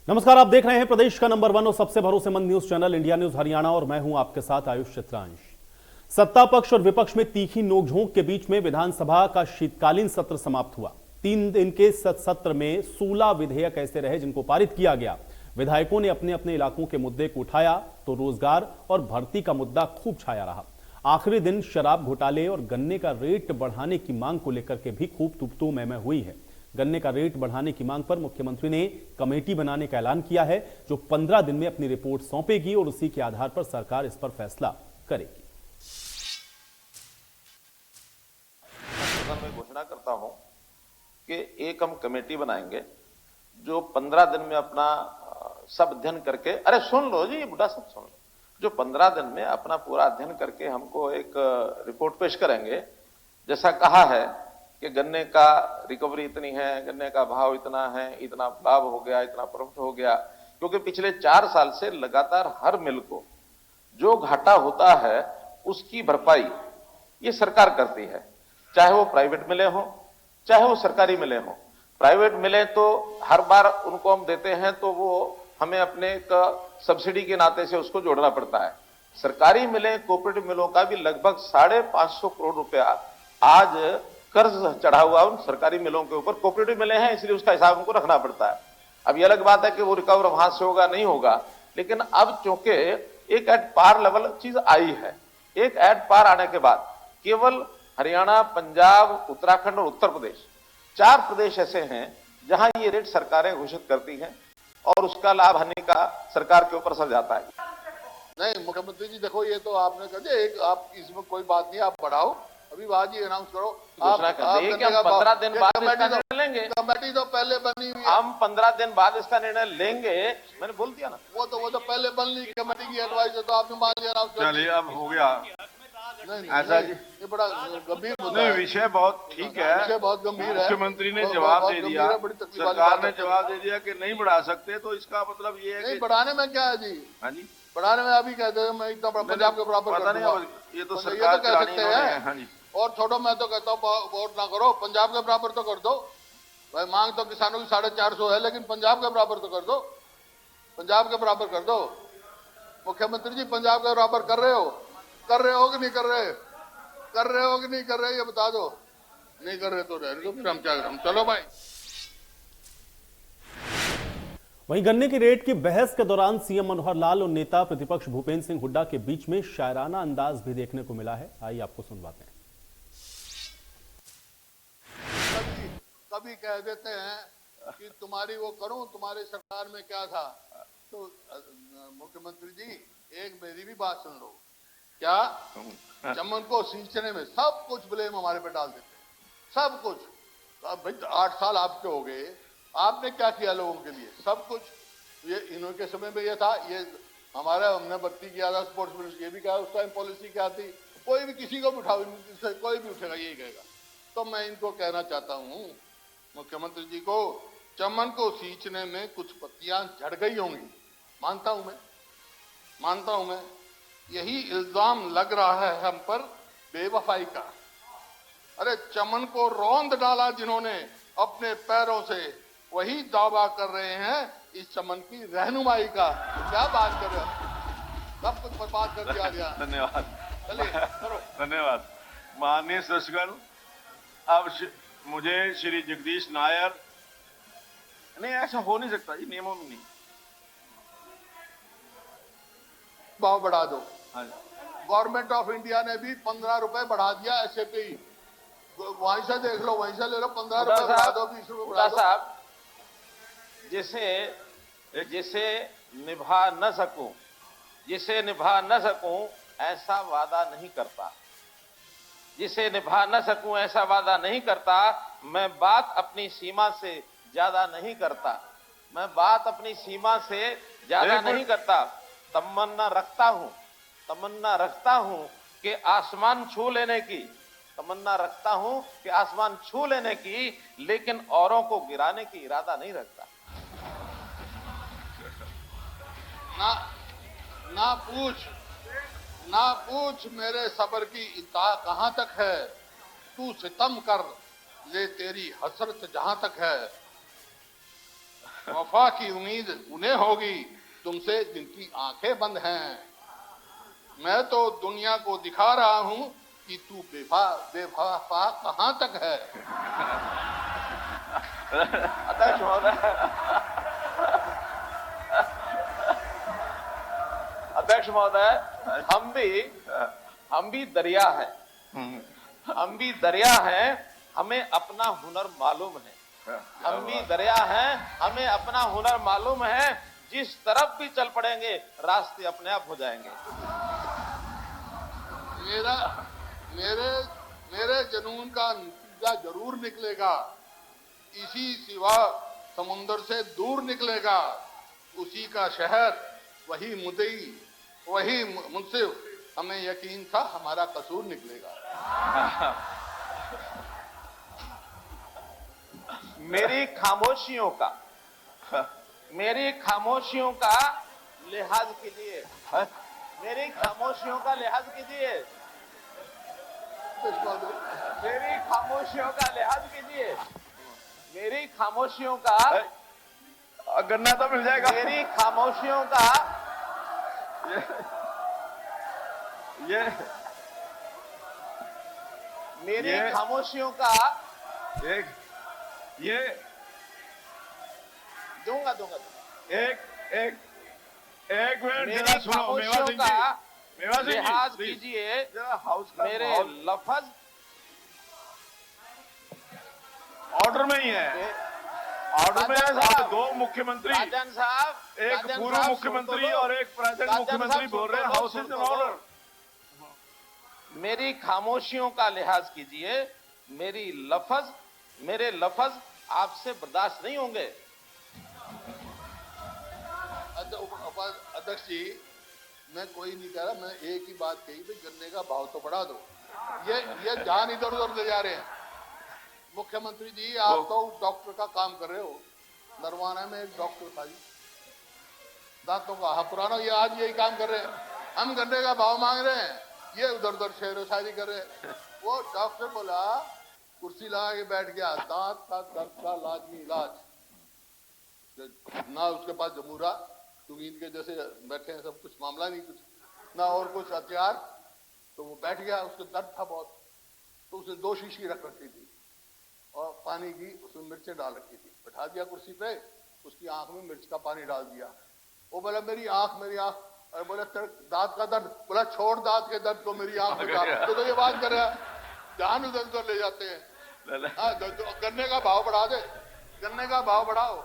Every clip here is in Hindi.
नमस्कार, आप देख रहे हैं प्रदेश का नंबर 1 और सबसे भरोसेमंद news channel India news Haryana और मैं हूं आपके साथ आयुष चित्रांश। सत्ता पक्ष और विपक्ष में तीखी नोकझोंक के बीच में विधानसभा का शीतकालीन सत्र समाप्त हुआ। 3 दिन के सत्र में 16 विधेयक ऐसे रहे जिनको पारित किया गया। विधायकों ने अपने अपने इलाकों के मुद्दे को उठाया तो रोजगार और भर्ती का मुद्दा खूब छाया रहा। आखिरी दिन शराब घोटाले और गन्ने का रेट बढ़ाने की मांग को लेकर के भी खूब तुपतू मैं हुई है। गन्ने का रेट बढ़ाने की मांग पर मुख्यमंत्री ने कमेटी बनाने का ऐलान किया है जो 15 दिन में अपनी रिपोर्ट सौंपेगी और उसी के आधार पर सरकार इस पर फैसला करेगी। मैं घोषणा करता हूं कि एक हम कमेटी बनाएंगे जो 15 दिन में अपना सब अध्ययन करके, अरे सुन लो जी, बुढ़ा सब सुन लो, जो 15 दिन में अपना पूरा अध्ययन करके हमको एक रिपोर्ट पेश करेंगे। जैसा कहा है कि गन्ने का रिकवरी इतनी है, गन्ने का भाव इतना है, इतना लाभ हो गया, इतना प्रॉफिट हो गया, क्योंकि पिछले 4 साल से लगातार हर मिल को जो घाटा होता है उसकी भरपाई ये सरकार करती है, चाहे वो प्राइवेट मिले हो चाहे वो सरकारी मिले हो। प्राइवेट मिले तो हर बार उनको हम देते हैं तो वो हमें अपने सब्सिडी के नाते से उसको जोड़ना पड़ता है। सरकारी मिले, कोऑपरेटिव मिलों का भी लगभग 550 करोड़ रुपया आज कर्ज चढ़ा हुआ उन सरकारी मिलों के ऊपर। कोऑपरेटिव मिले हैं इसलिए उसका हिसाब उनको रखना पड़ता है। अब ये अलग बात है कि वो रिकवर वहां से होगा नहीं होगा, लेकिन अब चूंकि एक एट पार लेवल चीज आई है, एक एट पार आने के बाद केवल हरियाणा, पंजाब, उत्तराखंड और उत्तर प्रदेश 4 प्रदेश ऐसे हैं जहां ये रेट सरकारें घोषित करती हैं और उसका लाभ हानि का सरकार के ऊपर असर जाता है। नहीं मुख्यमंत्री जी, देखो ये तो आपने कर दिया, एक आप इसमें कोई बात नहीं, आप बढ़ाओ, अभी आज ही अनाउंस करो। आप 15 दिन बाद इसका निर्णय लेंगे। कमेटी तो पहले बनी हुई है, हम 15 दिन बाद इसका निर्णय लेंगे, मैंने बोल दिया ना। वो तो पहले बन ली कमेटी की एडवाइस है, तो आपने मान लिया अनाउंस कर चलिए अब हो गया। नहीं ऐसा जी, ये बड़ा गंभीर मुद्दा नहीं है, विषय बहुत ठीक है, विषय बहुत गंभीर है। मुख्यमंत्री ने जवाब दे दिया, सरकार ने जवाब दे दिया कि नहीं बढ़ा सकते, तो इसका मतलब ये है नहीं कि बढ़ाने में क्या है जी, हाँ जी, बढ़ाने में अभी कहते हैं मैं इतना पंजाब के बराबर पता कर नहीं, दूंगा, ये तो ये सरकार तो कह सकते हैं। हाँ जी, और छोड़ो, मैं तो कहता हूँ वोट ना करो, पंजाब के बराबर तो कर दो भाई। मांग तो किसानों की 450 है, लेकिन पंजाब के बराबर तो कर दो, पंजाब के बराबर कर दो। मुख्यमंत्री जी पंजाब के बराबर कर रहे हो कि नहीं कर रहे, कर रहे हो कि नहीं कर रहे, ये बता दो। नहीं कर रहे तो रहने दो, फिर हम क्या करें, चलो भाई। वहीं गन्ने के रेट की बहस के दौरान सीएम मनोहर लाल और नेता प्रतिपक्ष भूपेंद्र सिंह हुड्डा के बीच में शायराना अंदाज भी देखने को मिला है। आइए आपको सुनवाते हैं। कभी कह देते हैं कि तुम्हारी वो करूं, तुम्हारी सरकार में क्या था। तो मुख्यमंत्री जी एक मेरी भी बात सुन लो, क्या चमन को सींचने में सब कुछ ब्लेम हमारे पे डाल देते, सब कुछ। अब भाई 8 साल आपके हो गए, आपने क्या किया लोगों के लिए, सब कुछ। ये इन्होंने समय में ये था, ये हमारा हमने भर्ती किया था स्पोर्ट्स मिनिस्टर, ये भी कहा उस टाइम पॉलिसी क्या थी। कोई भी किसी को भी उठाओ, कोई भी उठेगा यही कहेगा। तो मैं इनको कहना चाहता हूँ मुख्यमंत्री जी को, चमन को सींचने में कुछ पत्तियां झड़ गई होंगी, मानता हूं मैं, यही इल्जाम लग रहा है हम पर बेवफाई का। अरे चमन को रौंद डाला जिन्होंने अपने पैरों से, वही दावा कर रहे हैं इस चमन की रहनुमाई का। क्या बात कर रहे हो, सब कुछ बर्बाद कर दिया। धन्यवाद, चलिए करो। धन्यवाद माननीय दर्शकगण। अब मुझे श्री जगदीश नायर, नहीं ऐसा हो नहीं सकता जी, नियमों में नहीं। भाव बढ़ा दो। हाँ, गवर्नमेंट ऑफ इंडिया ने भी 15 रुपए बढ़ा दिया एसएपी, वहीं से देख लो, वहीं से ले लो, 15 रुपए बढ़ा दो, 20 रुपए बढ़ा दो। साहब, जिसे निभा न सकूं ऐसा वादा नहीं करता, जिसे निभा न सकूं ऐसा वादा नहीं करता। मैं बात अपनी सीमा से ज्यादा नहीं करता, मैं बात अपनी सीमा से ज्यादा नहीं करता। तमन्ना रखता हूं कि आसमान छू लेने की, तमन्ना रखता हूं कि आसमान छू लेने की, लेकिन औरों को गिराने की इरादा नहीं रखता। ना पूछ मेरे सब्र की इंतहा कहां तक है, तू सितम कर ले तेरी हसरत जहां तक है। वफा की उम्मीद उन्हें होगी तुमसे जिनकी आंखें बंद हैं। मैं तो दुनिया को दिखा रहा हूं कि तू बेवफा कहां तक है। अध्यक्ष महोदय, अध्यक्ष महोदय, हम भी दरिया हैं, हम भी दरिया हैं, हमें अपना हुनर मालूम है। हम भी दरिया हैं, हमें अपना हुनर मालूम है। जिस तरफ भी चल पड़ेंगे रास्ते अपने आप हो जाएंगे। मेरे जुनून का नतीजा जरूर निकलेगा। इसी सिवा समुंदर से दूर निकलेगा। उसी का शहर, वही मुद्दई, वही मुंसिफ। हमें यकीन था हमारा कसूर निकलेगा। मेरी खामोशियों का लिहाज कीजिए। मेरी खामोशियों का लिहाज कीजिए। मेरी खामोशियों का लिहाज कीजिए। मेरी खामोशियों का गन्ना तो मिल जाएगा। मेरी खामोशियों का मेरी खामोशियों का ये दूंगा। एक मिनट मेरी जरा सुनो। खामोशियों का मेवा सिंह लिहाज जी, कीजिए। हाउस का मेरे लफ्ज ऑर्डर में ही है। ऑर्डर में है। दो मुख्यमंत्री, राजन साहब, एक राजन पूर्व साहब, मुख्यमंत्री सुन तो लो। और एक प्रेजेंट राजन मुख्यमंत्री साहब, बोल सुन रहे हैं तो लो, हाउस इज सुन इन तो लो। ऑर्डर। मेरी खामोशियों का लिहाज कीजिए। मेरे लफ्ज आपसे बर्दाश्त नहीं होंगे। अध्यक्ष जी, मैं कोई नहीं कह रहा। मैं एक ही बात कही भाई, गन्ने का भाव तो बढ़ा दो। ये जान इधर उधर ले जा रहे हैं। मुख्यमंत्री जी, आप तो डॉक्टर का काम कर रहे हो। नरवाना में एक डॉक्टर था जी, दांतों का। हाँ, पुराना। ये आज यही काम कर रहे हैं। हम गन्ने का भाव मांग रहे हैं, ये उधर उधर शेर शायरी कर रहे हैं। वो डॉक्टर बोला, कुर्सी लगा के बैठ गया, दांत का दर्द का लाजमी इलाज ना उसके पास जमूरा, क्योंकि इनके जैसे बैठे हैं सब, कुछ मामला नहीं, कुछ ना और कुछ हथियार। तो वो बैठ गया, उसके दर्द था बहुत। तो उसने 2 शीशी रख रखी थी और पानी की उसमें मिर्चें डाल रखी थी। बैठा दिया कुर्सी पे, उसकी आंख में मिर्च का पानी डाल दिया। वो बोला मेरी आंख। अरे बोला तेरे दांत का दर्द। बोला छोड़ दांत के दर्द को, मेरी आंख में डाल। तो ये बात कर रहा है, ध्यान उधर उधर ले जाते हैं। गन्ने का भाव बढ़ा दे, गन्ने का भाव बढ़ाओ।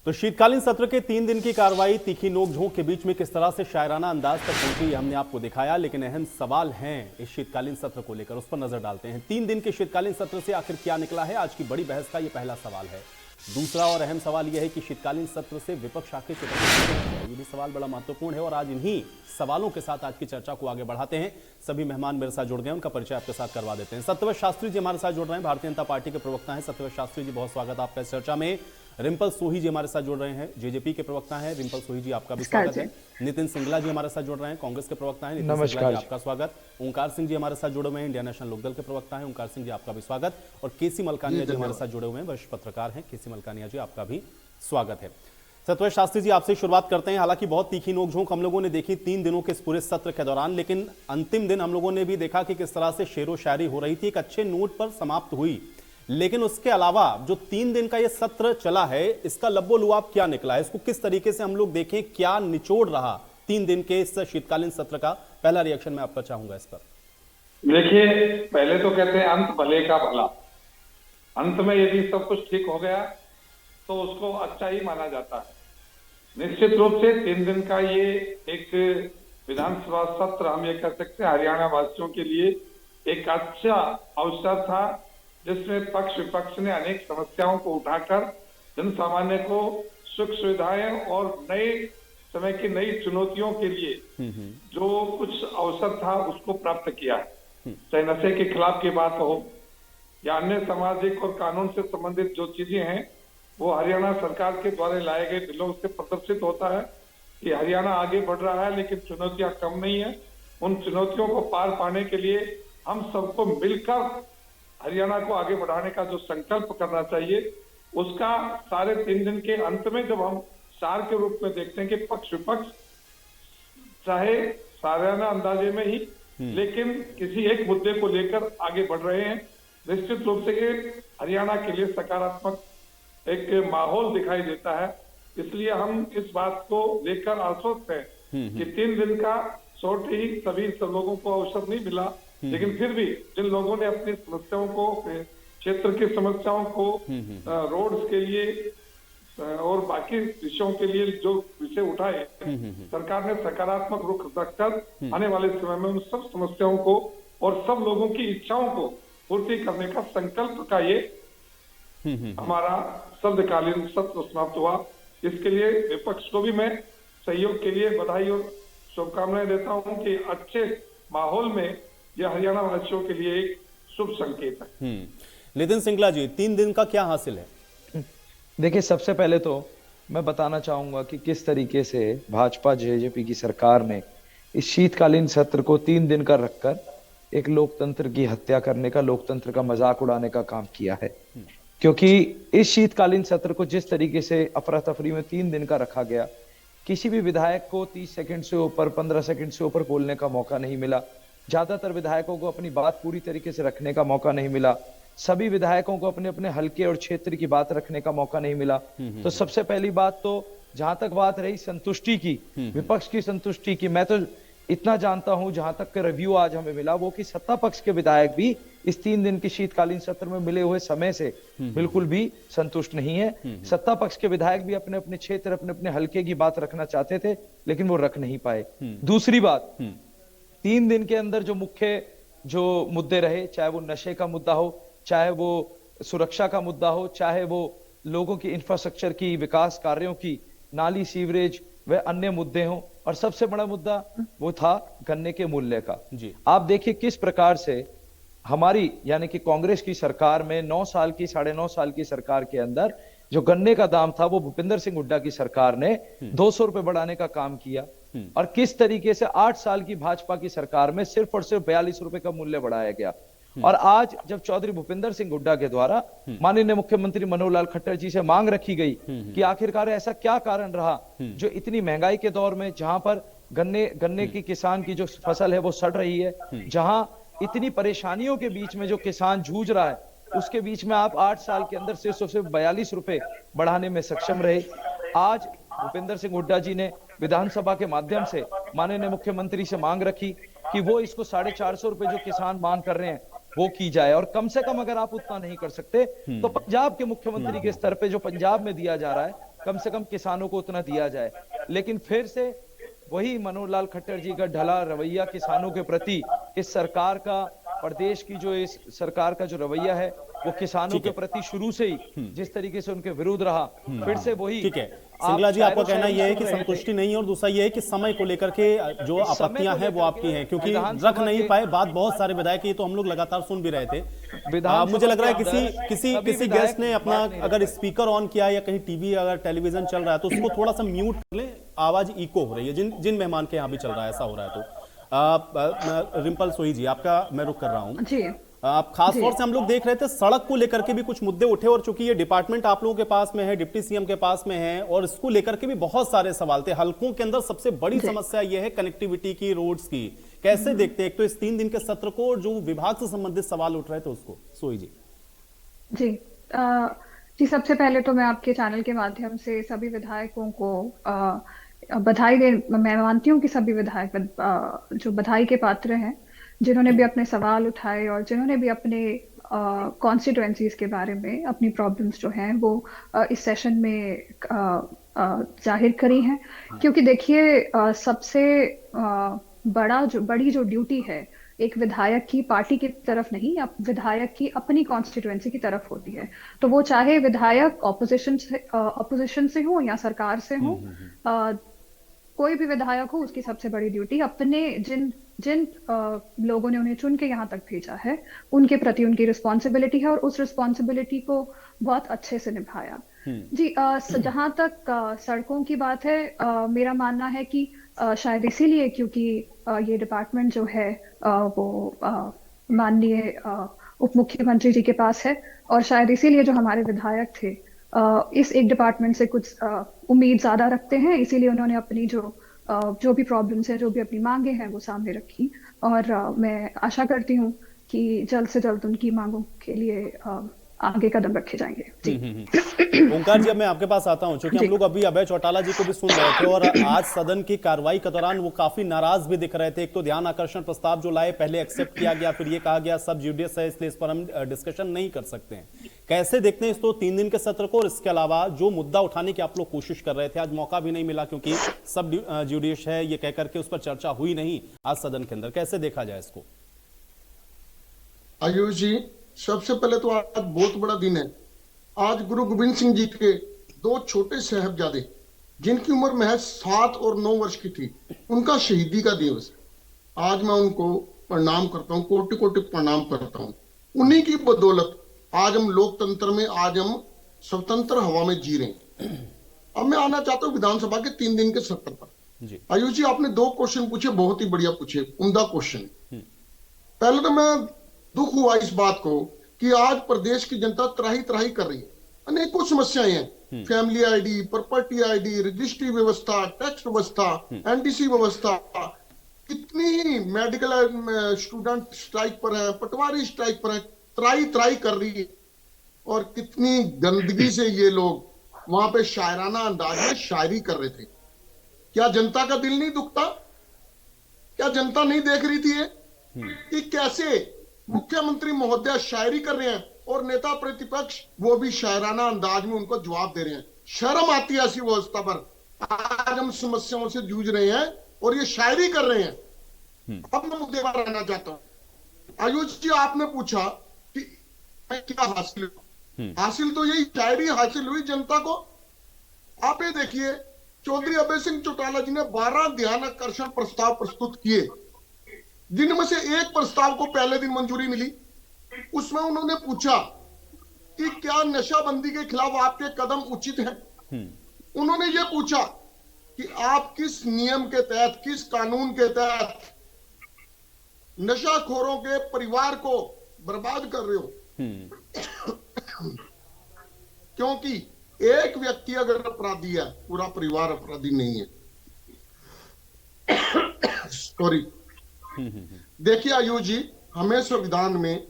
तो शीतकालीन सत्र के 3 दिन की कार्रवाई तीखी नोकझोंक के बीच में किस तरह से शायराना अंदाज तक पहुंची, हमने आपको दिखाया। लेकिन अहम सवाल हैं इस शीतकालीन सत्र को लेकर, उस पर नजर डालते हैं। 3 दिन के शीतकालीन सत्र से आखिर क्या निकला है, आज की बड़ी बहस का यह पहला सवाल है। दूसरा और अहम सवाल यह है कि शीतकालीन सत्र से विपक्ष आखिर चिपक, ये भी सवाल बड़ा महत्वपूर्ण है। और आज इन्हीं सवालों के साथ आज की चर्चा को आगे बढ़ाते हैं। सभी मेहमान मेरे साथ जुड़ गए, उनका परिचय आपके साथ करवा देते हैं। सत्यव्रत शास्त्री जी हमारे साथ जुड़ रहे हैं, भारतीय जनता पार्टी के प्रवक्ता हैं। सत्यव्रत शास्त्री जी, बहुत स्वागत आपका इस चर्चा में। रिंपल सोही जी हमारे साथ जुड़ रहे हैं, जेजेपी के प्रवक्ता हैं। रिंपल सोही जी, आपका भी स्वागत है। नितिन सिंगला जी हमारे साथ जुड़ रहे हैं, कांग्रेस के प्रवक्ता हैं। नितिन सिंगला जी, आपका स्वागत। ओंकार सिंह जी हमारे साथ जुड़े हुए हैं, इंडियन नेशनल लोकदल के प्रवक्ता हैं। ओंकार सिंह जी, आपका भी स्वागत। और केसी मलकानिया जी हमारे साथ जुड़े हुए हैं, वरिष्ठ पत्रकार हैं। केसी मलकानिया जी, आपका भी स्वागत है। सत्यव्रत शास्त्री जी, आपसे शुरुआत करते हैं। हालांकि बहुत तीखी नोकझोंक हम लोगों ने देखी 3 दिनों के इस पूरे सत्र के दौरान, लेकिन अंतिम दिन हम लोगों ने भी देखा कि किस तरह से शेरो शायरी हो रही थी, एक अच्छे नोट पर समाप्त हुई। लेकिन उसके अलावा जो 3 दिन का ये सत्र चला है, इसका लब्बो-लुआब क्या निकला है, इसको किस तरीके से हम लोग देखें, क्या निचोड़ रहा 3 दिन के इस शीतकालीन सत्र का? पहला रिएक्शन मैं आपका चाहूंगा इस पर। देखिए, पहले तो कहते हैं अंत भले का भला। अंत में यदि सब कुछ ठीक हो गया तो उसको अच्छा ही माना जाता है। निश्चित रूप से 3 दिन का ये एक विधानसभा सत्र, हम ये कह सकते हैं, हरियाणा वासियों के लिए एक अच्छा अवसर था, जिसमें पक्ष विपक्ष ने अनेक समस्याओं को उठाकर जन सामान्य को सुख सुविधाएं और नए समय की नई चुनौतियों के लिए जो कुछ अवसर था उसको प्राप्त किया। चाहे नशे के खिलाफ की बात हो या अन्य सामाजिक और कानून से संबंधित जो चीजें हैं, वो हरियाणा सरकार के द्वारा लाए गए बिलों से प्रदर्शित होता है कि हरियाणा आगे बढ़ रहा है, लेकिन चुनौतियां कम नहीं है। उन चुनौतियों को पार पाने के लिए हम सबको मिलकर हरियाणा को आगे बढ़ाने का जो संकल्प करना चाहिए, उसका सारे 3 दिन के अंत में जब हम सार के रूप में देखते हैं कि पक्ष विपक्ष चाहे सालाना अंदाजे में ही लेकिन किसी एक मुद्दे को लेकर आगे बढ़ रहे हैं, निश्चित रूप से ये हरियाणा के लिए सकारात्मक एक माहौल दिखाई देता है। इसलिए हम इस बात को लेकर आश्वस्त हैं कि 3 दिन का शॉर्ट ही सभी सब लोगों को अवसर नहीं मिला, लेकिन फिर भी जिन लोगों ने अपनी समस्याओं को, क्षेत्र की समस्याओं को, रोड्स के लिए और बाकी विषयों के लिए जो विषय उठाए, सरकार ने सकारात्मक रुख रखकर आने वाले समय में उन सब समस्याओं को और सब लोगों की इच्छाओं को पूर्ति करने का संकल्प का ये हमारा सर्वकालीन सत्र समाप्त हुआ। इसके लिए विपक्ष को भी मैं सहयोग के लिए बधाई और शुभकामनाएं देता हूं कि अच्छे माहौल में यह हरियाणा वासियों के लिए एक शुभ संकेत है। नितिन सिंगला जी, 3 दिन का क्या हासिल है? देखिए, सबसे पहले तो मैं बताना चाहूंगा कि किस तरीके से भाजपा जेजेपी की सरकार ने इस शीतकालीन सत्र को 3 दिन का रखकर एक लोकतंत्र की हत्या करने का, लोकतंत्र का मजाक उड़ाने का काम किया है। क्योंकि इस शीतकालीन सत्र को जिस तरीके से अफरा तफरी में 3 दिन का रखा गया, किसी भी विधायक को 30 सेकंड से ऊपर, 15 सेकंड से ऊपर बोलने का मौका नहीं मिला। ज्यादातर विधायकों को अपनी बात पूरी तरीके से रखने का मौका नहीं मिला। सभी विधायकों को अपने अपने हलके और क्षेत्र की बात रखने का मौका नहीं मिला। तो सबसे पहली बात तो जहां तक बात रही संतुष्टि की, विपक्ष की संतुष्टि की, मैं तो इतना जानता हूं, जहां तक का रिव्यू आज हमें मिला, वो कि सत्ता पक्ष के विधायक भी इस 3 दिन की शीतकालीन सत्र में मिले हुए समय से बिल्कुल भी संतुष्ट नहीं है। सत्ता पक्ष के विधायक भी अपने अपने क्षेत्र, अपने अपने हलके की बात रखना चाहते थे, लेकिन वो रख नहीं पाए। दूसरी बात, 3 दिन के अंदर जो मुख्य जो मुद्दे रहे, चाहे वो नशे का मुद्दा हो, चाहे वो सुरक्षा का मुद्दा हो, चाहे वो लोगों की इंफ्रास्ट्रक्चर की, विकास कार्यों की, नाली सीवरेज व अन्य मुद्दे हों, और सबसे बड़ा मुद्दा वो था गन्ने के मूल्य का। जी, आप देखिए किस प्रकार से हमारी यानी कि कांग्रेस की सरकार में 9 साल की, 9.5 साल की सरकार के अंदर जो गन्ने का दाम था, वो भूपेंद्र सिंह हुड्डा की सरकार ने 200 रुपए बढ़ाने का काम किया। और किस तरीके से 8 साल की भाजपा की सरकार में सिर्फ और सिर्फ 42 रुपए का मूल्य बढ़ाया गया। और आज जब चौधरी भूपेंद्र सिंह हुड्डा के द्वारा माननीय मुख्यमंत्री मनोहर लाल खट्टर जी से मांग रखी गई कि आखिरकार ऐसा क्या कारण रहा जो इतनी महंगाई के दौर में, जहां पर गन्ने की किसान की जो फसल है वो सड़ रही है, जहां इतनी परेशानियों के बीच में जो किसान जूझ रहा है, उसके बीच में आप 8 साल के अंदर सिर्फ 42 रुपए बढ़ाने में सक्षम रहे। आज भूपेंद्र सिंह हुड्डा जी ने विधानसभा के माध्यम से माननीय मुख्यमंत्री से मांग रखी कि वो इसको 450 रुपए जो किसान मांग कर रहे हैं वो की जाए। और कम से कम अगर आप उतना नहीं कर सकते तो पंजाब के मुख्यमंत्री के स्तर पे जो पंजाब में दिया जा रहा है, कम से कम किसानों को उतना दिया जाए। लेकिन फिर से वही मनोहर लाल खट्टर जी का ढला रवैया किसानों के प्रति, इस सरकार का, प्रदेश की जो इस सरकार का जो रवैया है वो किसानों के प्रति शुरू से ही जिस तरीके से उनके विरोध रहा, फिर से वही। ठीक है सिंगला जी, आपका कहना यह है कि संतुष्टि नहीं है, और दूसरा यह है कि समय को लेकर के जो आपत्तियां हैं वो आपकी हैं, क्योंकि रख नहीं पाए बात बहुत सारे विधायक, ये तो हम लोग लगातार सुन भी रहे थे। मुझे लग रहा है किसी गेस्ट ने अपना अगर स्पीकर ऑन किया है या कहीं टीवी अगर टेलीविजन चल रहा है तो उसको थोड़ा सा म्यूट कर ले, आवाज इको हो रही है जिन मेहमान के यहाँ भी चल रहा है, ऐसा हो रहा है। तो रिंपल सोही जी, आपका मैं रुक कर रहा हूँ। आप खास तौर से हम लोग देख रहे थे सड़क को लेकर के भी कुछ मुद्दे उठे, और चूंकि ये डिपार्टमेंट आप लोगों के पास में है, डिप्टी सीएम के पास में है, और इसको लेकर के भी बहुत सारे सवाल थे। हलकों के अंदर सबसे बड़ी समस्या यह है कनेक्टिविटी की, रोड्स की। कैसे देखते हैं एक तो इस 3 दिन के सत्र को, और जो विभाग से संबंधित सवाल उठ रहे थे उसको? सोई जी। जी, सबसे पहले तो मैं आपके चैनल के माध्यम से सभी विधायकों को बधाई मैं मानती हूँ कि सभी विधायक जो बधाई के पात्र हैं, जिन्होंने भी अपने सवाल उठाए और जिन्होंने भी अपने कॉन्स्टिट्यूएंसीज के बारे में अपनी प्रॉब्लम्स जो हैं वो इस सेशन में जाहिर करी हैं। क्योंकि देखिए, सबसे बड़ी जो ड्यूटी है एक विधायक की पार्टी की तरफ नहीं, विधायक की अपनी कॉन्स्टिट्यूएंसी की तरफ होती है। तो वो चाहे विधायक ऑपोजिशन से हो या सरकार से हो, कोई भी विधायक हो, उसकी सबसे बड़ी ड्यूटी अपने जिन लोगों ने उन्हें चुन के यहाँ तक भेजा है उनके प्रति उनकी रिस्पॉन्सिबिलिटी है, और उस रिस्पॉन्सिबिलिटी को बहुत अच्छे से निभाया। जी, जहाँ तक सड़कों की बात है, मेरा मानना है कि शायद इसीलिए क्योंकि ये डिपार्टमेंट जो है वो माननीय उप मुख्यमंत्री जी के पास है, और शायद इसीलिए जो हमारे विधायक थे इस एक डिपार्टमेंट से कुछ उम्मीद ज्यादा रखते हैं, इसीलिए उन्होंने अपनी जो भी प्रॉब्लम्स है, जो भी अपनी मांगे हैं वो सामने रखी, और मैं आशा करती हूँ कि जल्द से जल्द उनकी मांगों के लिए आगे कदम रखे जाएंगे। जी। ओंकार जी, अब मैं आपके पास आता हूं, क्योंकि हम लोग अभी अभय चौटाला जी को भी सुन रहे थे और आज सदन की कार्रवाई के दौरान वो काफी नाराज भी दिख रहे थे। एक तो ध्यान आकर्षण प्रस्ताव जो लाए, पहले एक्सेप्ट किया गया, फिर ये कहा गया सब जुडियस है इसलिए इस पर हम डिस्कशन नहीं कर सकते हैं। कैसे देखते हैं इस तो 3 दिन के सत्र को, और इसके अलावा जो मुद्दा उठाने की आप लोग कोशिश कर रहे थे, आज मौका भी नहीं मिला क्योंकि सब जुडियस है ये कहकर के उस पर चर्चा हुई नहीं आज सदन के अंदर, कैसे देखा जाए इसको? आयुष जी, सबसे पहले तो आज बहुत बड़ा दिन है। आज गुरु गोविंद सिंह जी के 2 छोटे साहिबजादे जिनकी उम्र महज 7 और 9 वर्ष की थी, उनका शहीदी का दिवस है। आज मैं उनको प्रणाम करता हूँ, कोटि कोटि प्रणाम करता हूँ। उन्हीं की बदौलत आज हम लोकतंत्र में, आज हम स्वतंत्र हवा में जी रहे हैं। अब मैं आना चाहता हूँ विधानसभा के 3 दिन के सत्र पर। आयुष जी, आपने 2 क्वेश्चन पूछे, बहुत ही बढ़िया पूछे, उम्दा क्वेश्चन। पहले तो मैं दुख हुआ इस बात को कि आज प्रदेश की जनता त्राही त्राही कर रही है। अनेकों समस्याएं हैं, family ID, property ID, registry व्यवस्था, टैक्स व्यवस्था, एनडीसी व्यवस्था, कितनी मेडिकल स्टूडेंट स्ट्राइक पर है, पटवारी स्ट्राइक पर है, त्राही त्राही कर रही है। और कितनी गंदगी से ये लोग वहां पे शायराना अंदाज में शायरी कर रहे थे। क्या जनता का दिल नहीं दुखता? क्या जनता नहीं देख रही थी कि कैसे मुख्यमंत्री महोदय शायरी कर रहे हैं और नेता प्रतिपक्ष वो भी शायराना अंदाज में उनको जवाब दे रहे हैं? शर्म आती है ऐसी व्यवस्था पर। आज हम समस्याओं से जूझ रहे हैं और ये शायरी कर रहे हैं। अब मैं मुद्दे पर रहना चाहता हूं। आयुष जी, आपने पूछा कि क्या हासिल हासिल तो यही शायरी हासिल हुई जनता को। आप ये देखिए, चौधरी अभय सिंह चौटाला जी ने 12 ध्यान आकर्षण प्रस्ताव प्रस्तुत किए, जिनमें से एक प्रस्ताव को पहले दिन मंजूरी मिली। उसमें उन्होंने पूछा कि क्या नशाबंदी के खिलाफ आपके कदम उचित हैं? उन्होंने ये पूछा कि आप किस नियम के तहत, किस कानून के तहत नशाखोरों के परिवार को बर्बाद कर रहे हो? क्योंकि एक व्यक्ति अगर अपराधी है, पूरा परिवार अपराधी नहीं है। सॉरी। देखिए आयुष जी, हमें संविधान में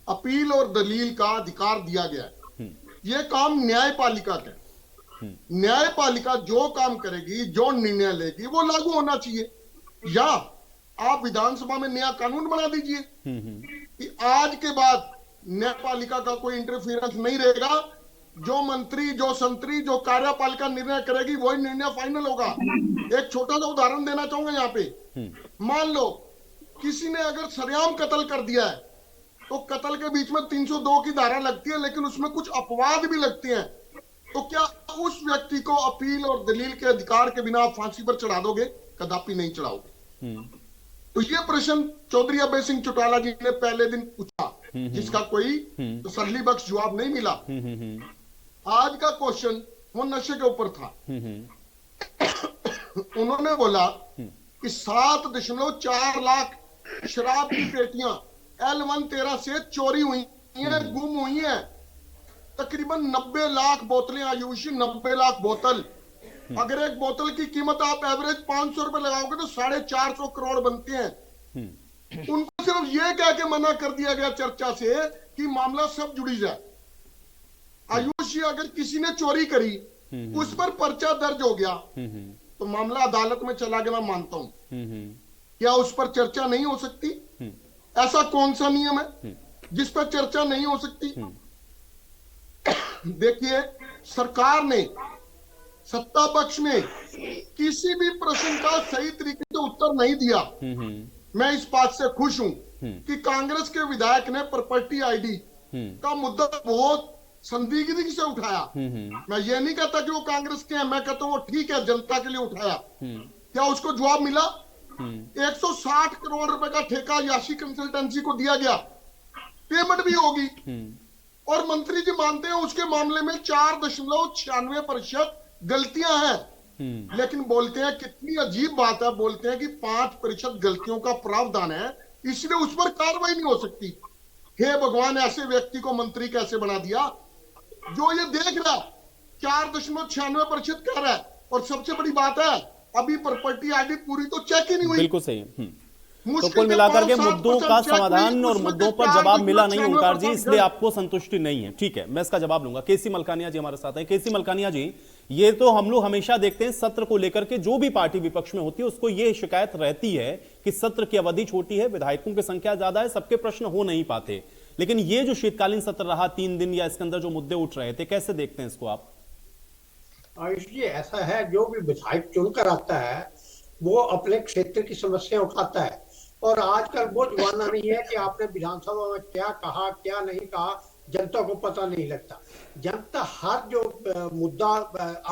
अपील और दलील का अधिकार दिया गया है। यह काम न्यायपालिका का है। न्यायपालिका जो काम करेगी, जो निर्णय लेगी, वो लागू होना चाहिए। या आप विधानसभा में नया कानून बना दीजिए कि आज के बाद न्यायपालिका का कोई इंटरफेरेंस नहीं रहेगा। जो मंत्री, जो संतरी, जो कार्यपालिका निर्णय करेगी वही निर्णय फाइनल होगा। एक छोटा सा उदाहरण देना चाहूंगा यहाँ पे। मान लो किसी ने अगर सरेआम कत्ल कर दिया है, तो कत्ल के बीच में 302 की धारा लगती है, लेकिन उसमें कुछ अपवाद भी लगते हैं। तो क्या उस व्यक्ति को अपील और दलील के अधिकार के बिना आप फांसी पर चढ़ा दोगे? कदापि नहीं चढ़ाओगे। तो ये प्रश्न चौधरी अभय सिंह चौटाला जी ने पहले दिन पूछा, जिसका कोई तसल्ली बख्श जवाब नहीं मिला। आज का क्वेश्चन वो नशे के ऊपर था। उन्होंने बोला कि 7.4 लाख शराब की पेटियां L113 से चोरी हुई हैं, गुम हुई हैं। तकरीबन 90 लाख बोतलें आयुषी, 90 लाख बोतल। अगर एक बोतल की कीमत आप एवरेज 500 रुपए लगाओगे तो 450 करोड़ बनते हैं। उनको सिर्फ ये कह के मना कर दिया गया चर्चा से कि मामला सब जुड़ी जाए। आयुषी, अगर किसी ने चोरी करी, उस पर पर्चा दर्ज हो गया, तो मामला अदालत में चला गया, मैं मानता हूं। क्या उस पर चर्चा नहीं हो सकती? ऐसा कौन सा नियम है जिस पर चर्चा नहीं हो सकती? देखिए, सरकार ने सत्ता पक्ष में किसी भी प्रश्न का सही तरीके से उत्तर नहीं दिया। मैं इस बात से खुश हूं कि कांग्रेस के विधायक ने प्रॉपर्टी आईडी का मुद्दा बहुत संदिग्धता से उठाया। मैं ये नहीं कहता कि वो कांग्रेस के हैं, मैं कहता हूँ वो ठीक है, जनता के लिए उठाया। क्या उसको जवाब मिला? 160 करोड़ रुपए का ठेका याशी कंसल्टेंसी को दिया गया, पेमेंट भी होगी। और मंत्री जी मानते हैं उसके मामले में 4.96% गलतियां हैं, लेकिन बोलते हैं, कितनी अजीब बात है, बोलते हैं कि 5% गलतियों का प्रावधान है, इसलिए उस पर कार्रवाई नहीं हो सकती। हे भगवान, ऐसे व्यक्ति को मंत्री कैसे बना दिया जो ये देख रहा 4.96% कर रहा है। और सबसे बड़ी बात है, अभी प्रॉपर्टी आईडी पूरी तो चेक ही नहीं हुई। बिल्कुल सही है। तो कुल मिलाकर के मुद्दों का समाधान और मुद्दों पर जवाब मिला नहीं ओंकार जी, इसलिए आपको संतुष्टि नहीं है। ठीक है, मैं इसका जवाब लूंगा। केसी मलकानिया जी हमारे साथ हैं। केसी मलकानिया जी, ये तो हम लोग हमेशा देखते हैं सत्र को लेकर के, जो भी पार्टी विपक्ष में होती है उसको ये शिकायत रहती है कि सत्र की अवधि छोटी है, विधायकों की संख्या ज्यादा है, सबके प्रश्न हो नहीं पाते। लेकिन ये जो शीतकालीन सत्र रहा 3 दिन, या इसके अंदर जो मुद्दे उठ रहे थे, कैसे देखते हैं इसको आप? इसलिए ऐसा है, जो भी विधायक चुनकर आता है वो अपने क्षेत्र की समस्या उठाता है। और आजकल वो जमाना नहीं है कि आपने विधानसभा में क्या कहा क्या नहीं कहा, जनता को पता नहीं लगता। जनता हर जो मुद्दा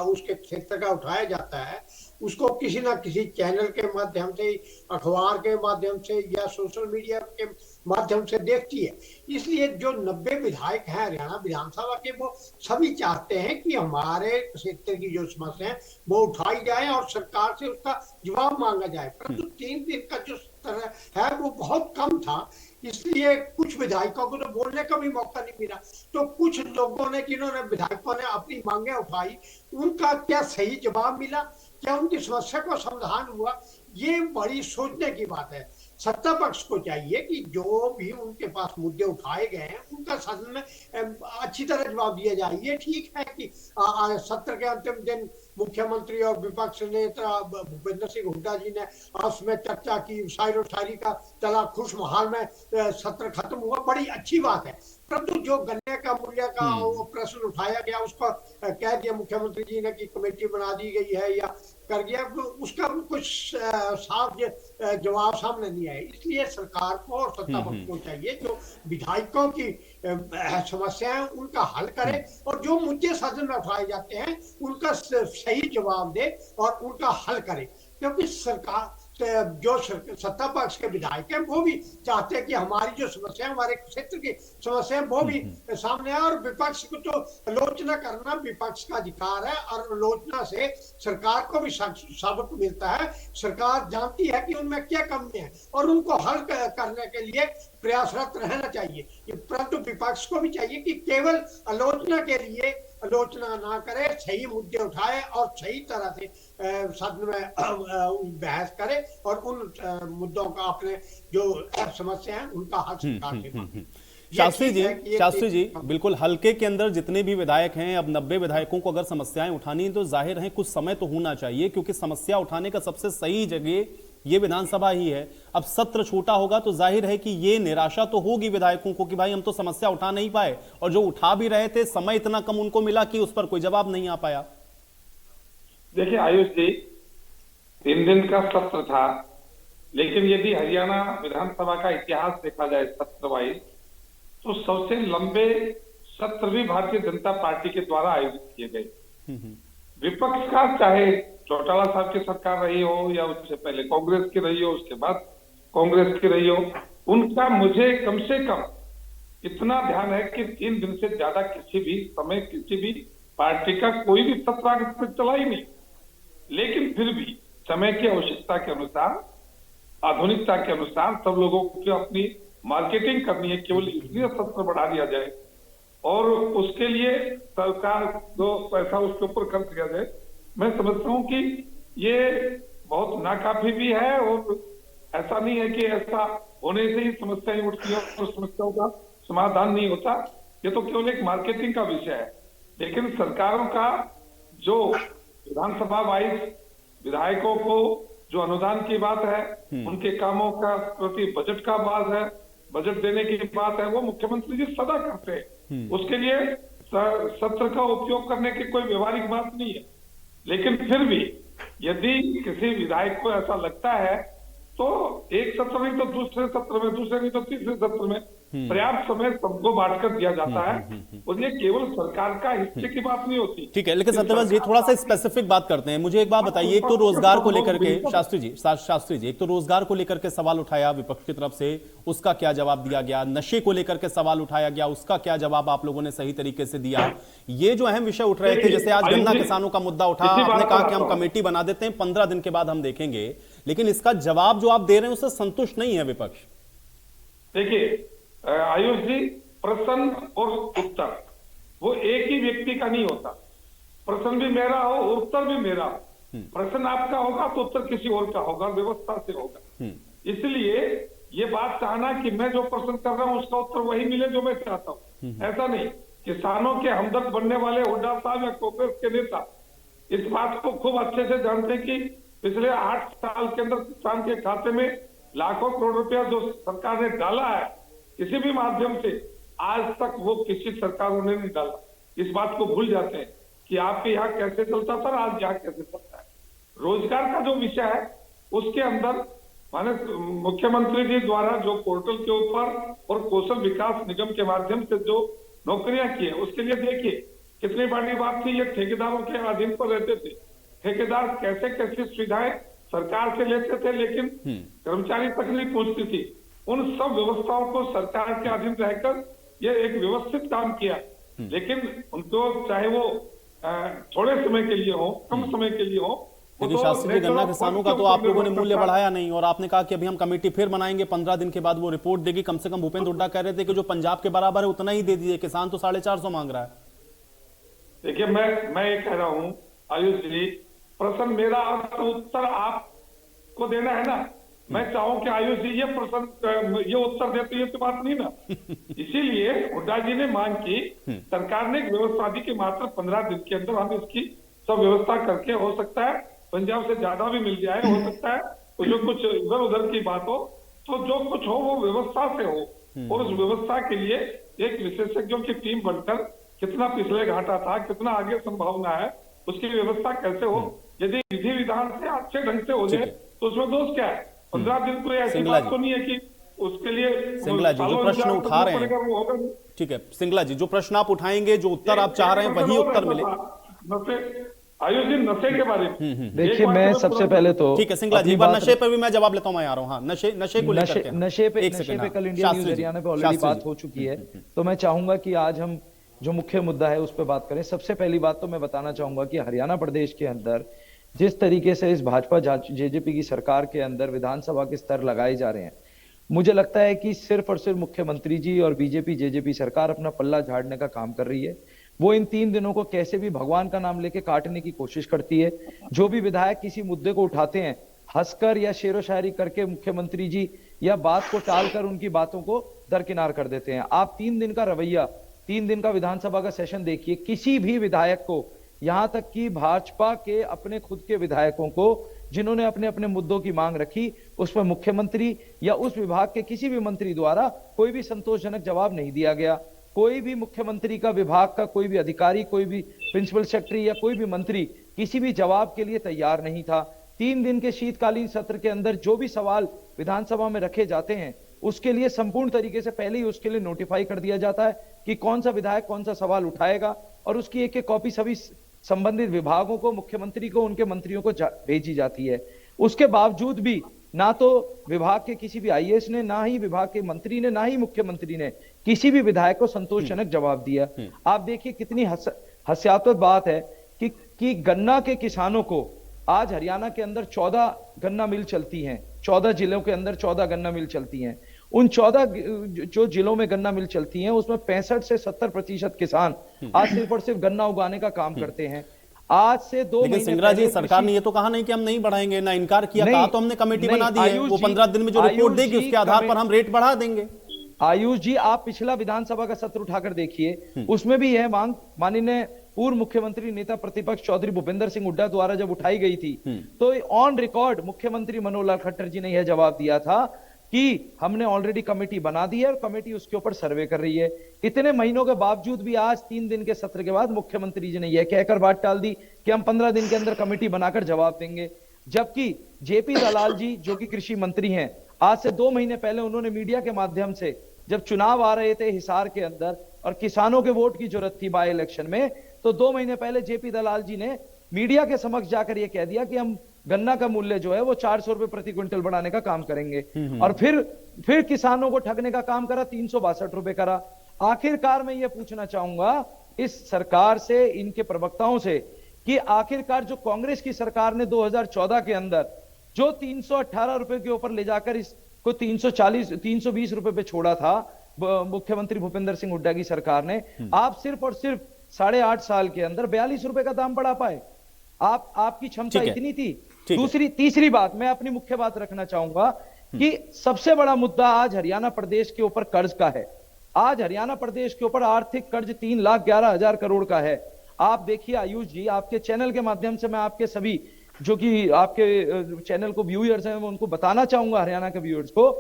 उसके क्षेत्र का उठाया जाता है उसको किसी ना किसी चैनल के माध्यम से, अखबार के माध्यम से या सोशल मीडिया के माध्यम से देखती है। इसलिए जो 90 विधायक हैं हरियाणा विधानसभा के, वो सभी चाहते हैं कि हमारे क्षेत्र की जो समस्या है वो उठाई जाए और सरकार से उसका जवाब मांगा जाए। परंतु 3 दिन का जो सत्र है वो बहुत कम था, इसलिए कुछ विधायकों को तो बोलने का भी मौका नहीं मिला। तो कुछ लोगों ने, जिन्होंने विधायकों ने अपनी मांगे उठाई, उनका क्या सही जवाब मिला, क्या उनकी समस्या का समाधान हुआ, ये बड़ी सोचने की बात है। सत्ता पक्ष को चाहिए कि जो भी उनके पास मुद्दे उठाए गए हैं उनका सदन में अच्छी तरह जवाब दिया जाए। ये ठीक है कि सत्र के अंतिम दिन मुख्यमंत्री और विपक्ष नेता भूपेंद्र सिंह हुड्डा जी ने आपस में चर्चा की, शायरो शायरी का चला, खुश माहौल में सत्र खत्म हुआ, बड़ी अच्छी बात है। परंतु जो गन्ने का मूल्य का वो प्रश्न उठाया गया, उसको कह दिया मुख्यमंत्री जी ने कि कमेटी बना दी गई है या कर गया, उसका कुछ साफ जवाब सामने नहीं आया। इसलिए सरकार को और सत्ता पक्ष को चाहिए जो विधायकों की समस्याएं उनका हल करे और जो मुद्दे सदन में उठाए जाते हैं उनका सही जवाब दे और उनका हल करे। क्योंकि सरकार जो सत्ता पक्ष के विधायक हैं वो भी चाहते हैं कि हमारी जो समस्या, हमारे क्षेत्र की समस्या वो भी सामने आए। और विपक्ष को तो आलोचना करना विपक्ष का अधिकार है और आलोचना से सरकार को भी सबक मिलता है। सरकार जानती है कि उनमें क्या कमी है और उनको हल करने के लिए प्रयासरत रहना चाहिए। परंतु विपक्ष को भी चाहिए कि केवल आलोचना के लिए आलोचना ना करे, सही मुद्दे उठाए और सही तरह से सदन में बहस करे और उन मुद्दों का अपने जो समस्या है उनका हल सरकार के पास। शास्त्री जी बिल्कुल, हल्के के अंदर जितने भी विधायक हैं, अब 90 विधायकों को अगर समस्याएं उठानी तो जाहिर है कुछ समय तो होना चाहिए, क्योंकि समस्या उठाने का सबसे सही जगह ये विधानसभा ही है। अब सत्र छोटा होगा तो जाहिर है कि ये निराशा तो होगी विधायकों को कि भाई हम तो समस्या उठा नहीं पाए, और जो उठा भी रहे थे समय इतना कम उनको मिला कि उस पर कोई जवाब नहीं आ पाया। देखिए आयुष जी, 3 दिन का सत्र था, लेकिन यदि हरियाणा विधानसभा का इतिहास देखा जाए सत्र वाइज, तो सबसे लंबे सत्र भी भारतीय जनता पार्टी के द्वारा आयोजित किए गए। विपक्ष का, चाहे चौटाला साहब की सरकार रही हो या उससे पहले कांग्रेस की रही हो, उसके बाद कांग्रेस की रही हो, उनका मुझे कम से कम इतना ध्यान है कि 3 दिन से ज्यादा किसी भी समय किसी भी पार्टी का कोई भी सत्र आगे तक चला ही नहीं। लेकिन फिर भी समय की आवश्यकता के अनुसार, आधुनिकता के अनुसार सब लोगों को अपनी मार्केटिंग करनी है, केवल इसलिए सत्र बढ़ा दिया जाए और उसके लिए सरकार जो पैसा उसके ऊपर खर्च किया जाए। मैं समझता हूं कि ये बहुत नाकाफी भी है और ऐसा नहीं है कि ऐसा होने से ही समस्याएं उठती है और समस्याओं का समाधान नहीं होता। ये तो केवल एक मार्केटिंग का विषय है। लेकिन सरकारों का जो विधानसभा वाइज विधायकों को जो अनुदान की बात है, उनके कामों का प्रति बजट का बात है, बजट देने की बात है, वो मुख्यमंत्री जी सदा करते हैं। उसके लिए सत्र का उपयोग करने की कोई व्यवहारिक बात नहीं है। लेकिन फिर भी यदि किसी विधायक को ऐसा लगता है तो एक सत्र नहीं तो दूसरे सत्र में, दूसरे नहीं तो तीसरे सत्र में पर्याप्त समय सबको बांटकर दिया जाता है और ये केवल सरकार का हिस्से की बात नहीं होती। ठीक है, लेकिन सत्यवाद जी थोड़ा सा स्पेसिफिक बात करते हैं। मुझे एक बात बताइए, एक तो रोजगार को लेकर के शास्त्री जी एक तो रोजगार को लेकर के सवाल उठाया विपक्ष की तरफ से, उसका क्या जवाब दिया गया? नशे को लेकर के सवाल उठाया गया, उसका क्या जवाब आप लोगों ने सही तरीके से दिया? ये जो अहम विषय उठ रहे थे, जैसे आज गन्ना किसानों का मुद्दा उठा, आपने कहा कि हम कमेटी बना देते हैं, 15 दिन के बाद हम देखेंगे, लेकिन इसका जवाब जो आप दे रहे हैं उससे संतुष्ट नहीं है विपक्ष। देखिए आयुष जी, प्रश्न और उत्तर वो एक ही व्यक्ति का नहीं होता। प्रश्न भी मेरा हो, उत्तर भी मेरा हो। प्रश्न आपका होगा तो उत्तर किसी और का होगा, व्यवस्था से होगा। इसलिए ये बात चाहना कि मैं जो प्रश्न कर रहा हूं उसका उत्तर वही मिले जो मैं चाहता हूं, ऐसा नहीं। किसानों के हमदर्द बनने वाले हुड्डा साहब या कांग्रेस के नेता इस बात को खूब अच्छे से जानते हैं कि पिछले 8 साल के अंदर किसान के खाते में लाखों करोड़ रुपया जो सरकार ने डाला है किसी भी माध्यम से, आज तक वो किसी सरकारों ने नहीं डाला। इस बात को भूल जाते हैं कि आपके यहाँ कैसे चलता था, आज यहाँ कैसे चलता है। रोजगार का जो विषय है उसके अंदर माने मुख्यमंत्री जी द्वारा जो पोर्टल के ऊपर और कौशल विकास निगम के माध्यम से जो नौकरियां की है, उसके लिए देखिए कितनी बड़ी बात थी। ये ठेकेदारों के अधीन पर रहते थे, ठेकेदार कैसे कैसी सुविधाएं सरकार से लेते थे, लेकिन कर्मचारी तक नहीं पूछती थी। उन सब व्यवस्थाओं को सरकार के अधीन रहकर ये एक व्यवस्थित काम किया, लेकिन उनको चाहे वो थोड़े समय के लिए हो, कम समय के लिए हो। लेकिन शास्त्री जी, गन्ना किसानों का तो आप लोगों ने मूल्य बढ़ाया नहीं, और आपने कहा कि अभी हम कमेटी फिर बनाएंगे, 15 दिन के बाद वो रिपोर्ट देगी। कम से कम भूपेंद्र हुड्डा कह रहे थे कि जो पंजाब के बराबर है उतना ही दे दीजिए, किसान तो 450 मांग रहा है। देखिए मैं ये कह रहा हूं आयुष जी, प्रश्न मेरा और उत्तर आपको देना है ना। मैं चाहूं कि आयुष जी ये प्रश्न ये उत्तर देते, ये तो बात नहीं ना। इसीलिए हुड्डा जी ने मांग की, सरकार ने एक व्यवस्था दी कि मात्र 15 दिन के अंदर हम इसकी सब व्यवस्था करके, हो सकता है पंजाब से ज्यादा भी मिल जाए, हो सकता है तो जो कुछ इधर उधर की बात हो, तो जो कुछ हो वो व्यवस्था से हो। और उस व्यवस्था के लिए एक विशेषज्ञों की टीम बनकर कितना पिछले घाटा था, कितना आगे संभावना है, उसकी व्यवस्था कैसे हो, यदि विधि विधान से अच्छे ढंग से हो जाए तो उसमें दोष क्या है। 15 दिन कोई ऐसी बात तो नहीं है कि उसके लिए सिंगला जी जो प्रश्न उठा रहे हैं, ठीक है सिंगला जी, जो प्रश्न आप उठाएंगे, जो उत्तर आप चाह रहे हैं वही उत्तर मिले। आयुष जी, नशे के बारे में देखिए, मैं सबसे पहले तो ठीक है सिंगला जी, एक बार नशे पे भी मैं जवाब लेता हूं, मैं आ रहा हूं। हाँ, नशे को लेकर नशे पे कल इंडिया न्यूज हरियाणा पे ऑलरेडी बात हो चुकी है, तो मैं चाहूंगा कि आज हम जो मुख्य मुद्दा है उस पर बात करें। सबसे पहली बात तो मैं बताना चाहूंगा कि हरियाणा प्रदेश के अंदर जिस तरीके से इस भाजपा जेजेपी की सरकार के अंदर विधानसभा के स्तर लगाए जा रहे हैं, मुझे लगता है कि सिर्फ और सिर्फ मुख्यमंत्री जी और बीजेपी जेजेपी सरकार अपना पल्ला झाड़ने का काम कर रही है। वो इन 3 दिनों को कैसे भी भगवान का नाम लेके काटने की कोशिश करती है। जो भी विधायक किसी मुद्दे को उठाते हैं, हंसकर या शेरो शायरी करके मुख्यमंत्री जी या बात को टालकर उनकी बातों को दरकिनार कर देते हैं। आप 3 दिन का रवैया, 3 दिन का विधानसभा का सेशन देखिए, किसी भी विधायक को, यहां तक कि भाजपा के अपने खुद के विधायकों को जिन्होंने अपने अपने मुद्दों की मांग रखी, उस पर मुख्यमंत्री या उस विभाग के किसी भी मंत्री द्वारा कोई भी संतोषजनक जवाब नहीं दिया गया। कोई भी मुख्यमंत्री का, विभाग का कोई भी अधिकारी, कोई भी प्रिंसिपल सेक्रेटरी या कोई भी मंत्री किसी भी जवाब के लिए तैयार नहीं था। 3 दिन के शीतकालीन सत्र के अंदर जो भी सवाल विधानसभा में रखे जाते हैं, उसके लिए संपूर्ण तरीके से पहले ही उसके लिए नोटिफाई कर दिया जाता है कि कौन सा विधायक कौन सा सवाल उठाएगा, और उसकी एक एक कॉपी सभी संबंधित विभागों को, मुख्यमंत्री को, उनके मंत्रियों को भेजी जाती है। उसके बावजूद भी ना तो विभाग के किसी भी आईएएस ने, ना ही विभाग के मंत्री ने, ना ही मुख्यमंत्री ने किसी भी विधायक को संतोषजनक जवाब दिया। आप देखिए कितनी हास्यास्पद बात है कि गन्ना के किसानों को आज हरियाणा के अंदर 14 गन्ना मिल चलती हैं, 14 जिलों के अंदर 14 गन्ना मिल चलती हैं। उन 14 जो जिलों में गन्ना मिल चलती हैं उसमें 65 से 70% किसान आज सिर्फ और सिर्फ गन्ना उगाने का काम करते हैं। आज से 2 महीने सिंगरा जी, सरकार ने ये तो कहा नहीं कि हम नहीं बढ़ाएंगे, ना इनकार किया, कहा तो हमने कमेटी बना दी है, वो 15 दिन में जो रिपोर्ट देगी उसके आधार पर हम रेट बढ़ा देंगे। आयुष जी, आप पिछला विधानसभा का सत्र उठाकर देखिए, उसमें भी यह मांग माननीय पूर्व मुख्यमंत्री नेता प्रतिपक्ष चौधरी भूपेंद्र सिंह हुड्डा द्वारा जब उठाई गई थी, तो ऑन रिकॉर्ड मुख्यमंत्री मनोहर लाल खट्टर जी ने यह जवाब दिया था कि हमने ऑलरेडी कमेटी बना दी है और कमेटी उसके ऊपर सर्वे कर रही है। इतने महीनों के बावजूद भी आज 3 दिन के सत्र के बाद मुख्यमंत्री जी ने यह कहकर बात टाल दी कि हम 15 दिन के अंदर कमेटी बनाकर जवाब देंगे, जबकि जेपी दलाल जी जो कि कृषि मंत्री हैं, आज से 2 महीने पहले उन्होंने मीडिया के माध्यम से, जब चुनाव आ रहे थे हिसार के अंदर और किसानों के वोट की जरूरत थी बाय इलेक्शन में, तो 2 महीने पहले जेपी दलाल जी ने मीडिया के समक्ष जाकर यह कह दिया कि हम गन्ना का मूल्य जो है वो 400 रुपए प्रति क्विंटल बढ़ाने का काम करेंगे, और फिर किसानों को ठगने का काम करा, 362 रुपए करा। आखिरकार मैं ये पूछना चाहूंगा इस सरकार से, इनके प्रवक्ताओं से, कि आखिरकार जो कांग्रेस की सरकार ने 2014 के अंदर जो 318 रुपए के ऊपर ले जाकर इसको 320 रुपए पे छोड़ा था, मुख्यमंत्री भूपेंद्र सिंह हुड्डा की सरकार ने, आप सिर्फ और सिर्फ 8.5 साल के अंदर 42 रुपए का दाम बढ़ा पाए। आपकी क्षमता इतनी थी। तीसरी बात, मैं अपनी मुख्य बात रखना चाहूंगा कि सबसे बड़ा मुद्दा आज हरियाणा प्रदेश के ऊपर कर्ज का है। आज हरियाणा प्रदेश के ऊपर आर्थिक कर्ज 3,11,000 करोड़ का है। आप देखिए आयुष जी, आपके चैनल के माध्यम से मैं आपके सभी जो कि आपके चैनल को व्यूअर्स हैं, मैं उनको बताना चाहूंगा, हरियाणा के व्यूअर्स को,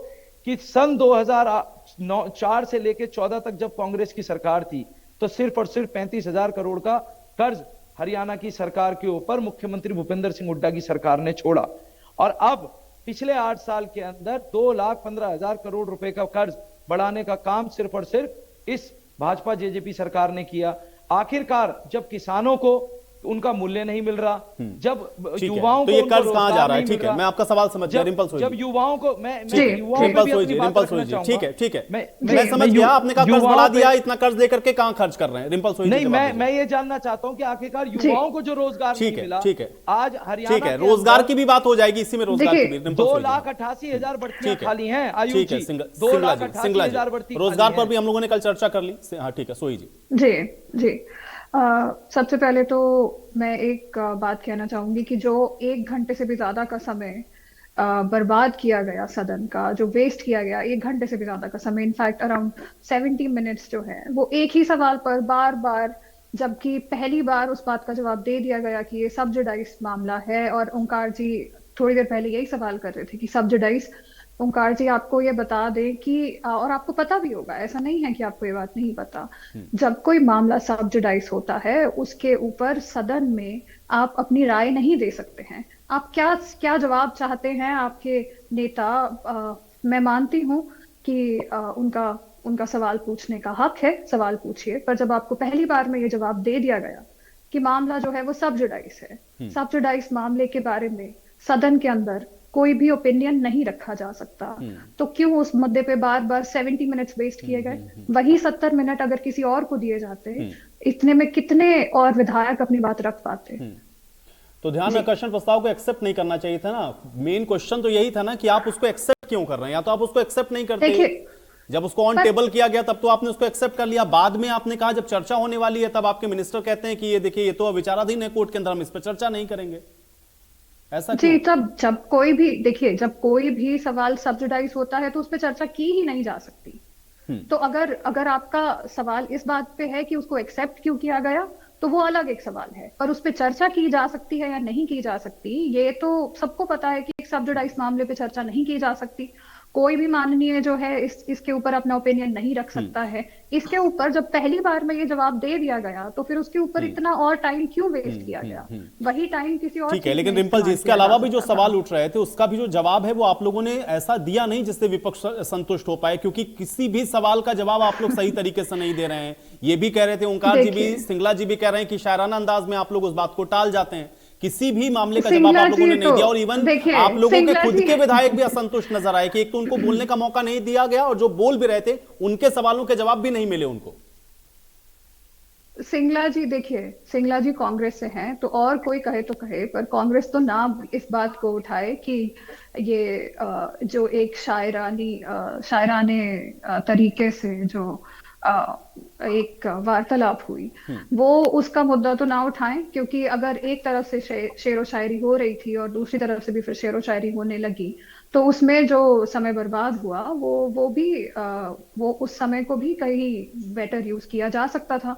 कि सन 2004 से लेकर 14 तक जब कांग्रेस की सरकार थी तो सिर्फ और सिर्फ 35,000 करोड़ का कर्ज हरियाणा की सरकार के ऊपर मुख्यमंत्री भूपेंद्र सिंह हुड्डा की सरकार ने छोड़ा। और अब पिछले 8 साल के अंदर 2,15,000 करोड़ रुपए का कर्ज बढ़ाने का काम सिर्फ और सिर्फ इस भाजपा जेजेपी सरकार ने किया। आखिरकार जब किसानों को उनका मूल्य नहीं मिल रहा, जब युवाओं को, तो ये कर्ज कहां जा रहा है? ठीक है, मैं आपका सवाल समझ गया रिंपल सोई। जब युवाओं को मैं रिंपल सोई जी, ठीक है, मैं समझ गया। आपने कहा कर्ज बढ़ा दिया, इतना कर्ज लेकर के कहां खर्च कर रहे हैं? रिंपल सोई नहीं, मैं ये जानना चाहता हूं कि आखिरकार युवाओं को जो रोजगार नहीं मिला, ठीक है, आज हरियाणा, ठीक है, रोजगार की भी बात हो जाएगी, इसी में रोजगार की भी। 2,88,000 भर्तियां खाली हैं आयुष जी, 2,88,000 भर्ती, रोजगार पर भी हम लोगों ने कल चर्चा कर ली। हाँ ठीक है, सोई जी। जी सबसे पहले तो मैं एक बात कहना चाहूंगी कि जो 1 घंटे से भी ज्यादा का समय बर्बाद किया गया सदन का, जो वेस्ट किया गया 1 घंटे से भी ज्यादा का समय, इनफैक्ट अराउंड 70 मिनट्स जो है, वो एक ही सवाल पर बार बार, जबकि पहली बार उस बात का जवाब दे दिया गया कि ये सब्सिडाइज मामला है। और ओंकार जी थोड़ी देर पहले यही सवाल कर रहे थे कि सब्सिडाइज। ओंकार जी आपको ये बता दें कि, और आपको पता भी होगा, ऐसा नहीं है कि आपको ये बात नहीं पता, जब कोई मामला सब्सिडाइज होता है उसके ऊपर सदन में आप अपनी राय नहीं दे सकते हैं। आप क्या जवाब चाहते हैं आपके नेता? मैं मानती हूं कि उनका सवाल पूछने का हक है, सवाल पूछिए, पर जब आपको पहली बार में ये जवाब दे दिया गया कि मामला जो है वो सब्सिडाइज है, सब्सिडाइज मामले के बारे में सदन के अंदर कोई भी ओपिनियन नहीं रखा जा सकता, तो क्यों उस मुद्दे पे बार बार 70 मिनट्स वेस्ट किए गए? वही 70 मिनट अगर किसी और को दिए जाते, इतने में कितने और विधायक अपनी बात रख पाते? तो ध्यान आकर्षण प्रस्ताव को एक्सेप्ट नहीं करना चाहिए था ना। मेन क्वेश्चन तो यही था ना कि आप उसको एक्सेप्ट क्यों कर रहे हैं? या तो आप उसको एक्सेप्ट नहीं करते, जब उसको ऑन टेबल किया गया तब तो आपने उसको एक्सेप्ट कर लिया, बाद में आपने कहा जब चर्चा होने वाली है तब आपके मिनिस्टर कहते हैं कि ये देखिए ये तो विचाराधीन है कोर्ट के अंदर, हम इस पर चर्चा नहीं करेंगे। ऐसा जी, तब जब कोई भी, देखिए, जब कोई भी सवाल सब्सिडाइज होता है तो उस पर चर्चा की ही नहीं जा सकती। तो अगर आपका सवाल इस बात पे है कि उसको एक्सेप्ट क्यों किया गया, तो वो अलग एक सवाल है, पर उस पर चर्चा की जा सकती है या नहीं की जा सकती, ये तो सबको पता है कि एक सब्सिडाइज मामले पे चर्चा नहीं की जा सकती। कोई भी माननीय जो है इसके ऊपर अपना ओपिनियन नहीं रख सकता है। इसके ऊपर जब पहली बार में ये जवाब दे दिया गया तो फिर उसके ऊपर इतना और टाइम क्यों वेस्ट किया गया? वही टाइम किसी और, ठीक है, लेकिन रिंपल जी इसके अलावा भी जो सवाल उठ रहे थे उसका भी जो जवाब है वो आप लोगों ने ऐसा दिया नहीं जिससे विपक्ष संतुष्ट हो पाए, क्योंकि किसी भी सवाल का जवाब आप लोग सही तरीके से नहीं दे रहे हैं। ये भी कह रहे थे ओंकार जी भी, सिंगला जी भी कह रहे हैं कि शायराना अंदाज में आप लोग उस बात को टाल जाते हैं। किसी भी मामले का जवाब आप लोगों ने नहीं दिया, और इवन आप लोगों के खुद के विधायक भी असंतुष्ट नजर आए कि एक तो उनको बोलने का मौका नहीं दिया गया और जो बोल भी रहे थे उनके सवालों के जवाब भी नहीं मिले उनको। सिंगला जी, देखिए, सिंगला जी कांग्रेस से हैं, तो और कोई कहे तो कहे, पर कांग्रेस तो ना इस बात को उठाए कि ये जो एक शायराने तरीके से जो एक वार्तालाप हुई, वो उसका मुद्दा तो ना उठाएं, क्योंकि अगर एक तरफ से शेरो शायरी हो रही थी और दूसरी तरफ से भी फिर शेरो शायरी होने लगी, तो उसमें जो समय बर्बाद हुआ वो उस समय को भी कहीं बेटर यूज किया जा सकता था।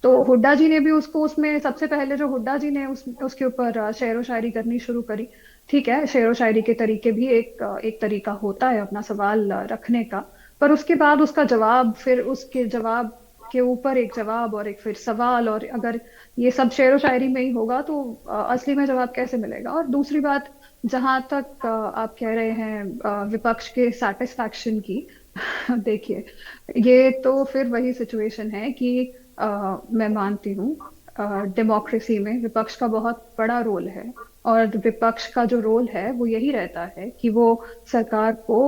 तो हुड्डा जी ने भी उसको, उसमें सबसे पहले जो हुड्डा जी ने उसके ऊपर शेरो शायरी करनी शुरू करी। ठीक है, शेरो शायरी के तरीके भी एक तरीका होता है अपना सवाल रखने का, पर उसके बाद उसका जवाब, फिर उसके जवाब के ऊपर एक जवाब और एक फिर सवाल, और अगर ये सब शेरो शायरी में ही होगा तो असली में जवाब कैसे मिलेगा? और दूसरी बात, जहां तक आप कह रहे हैं विपक्ष के सैटिस्फैक्शन की, देखिए, ये तो फिर वही सिचुएशन है कि मैं मानती हूँ डेमोक्रेसी में विपक्ष का बहुत बड़ा रोल है, और विपक्ष का जो रोल है वो यही रहता है कि वो सरकार को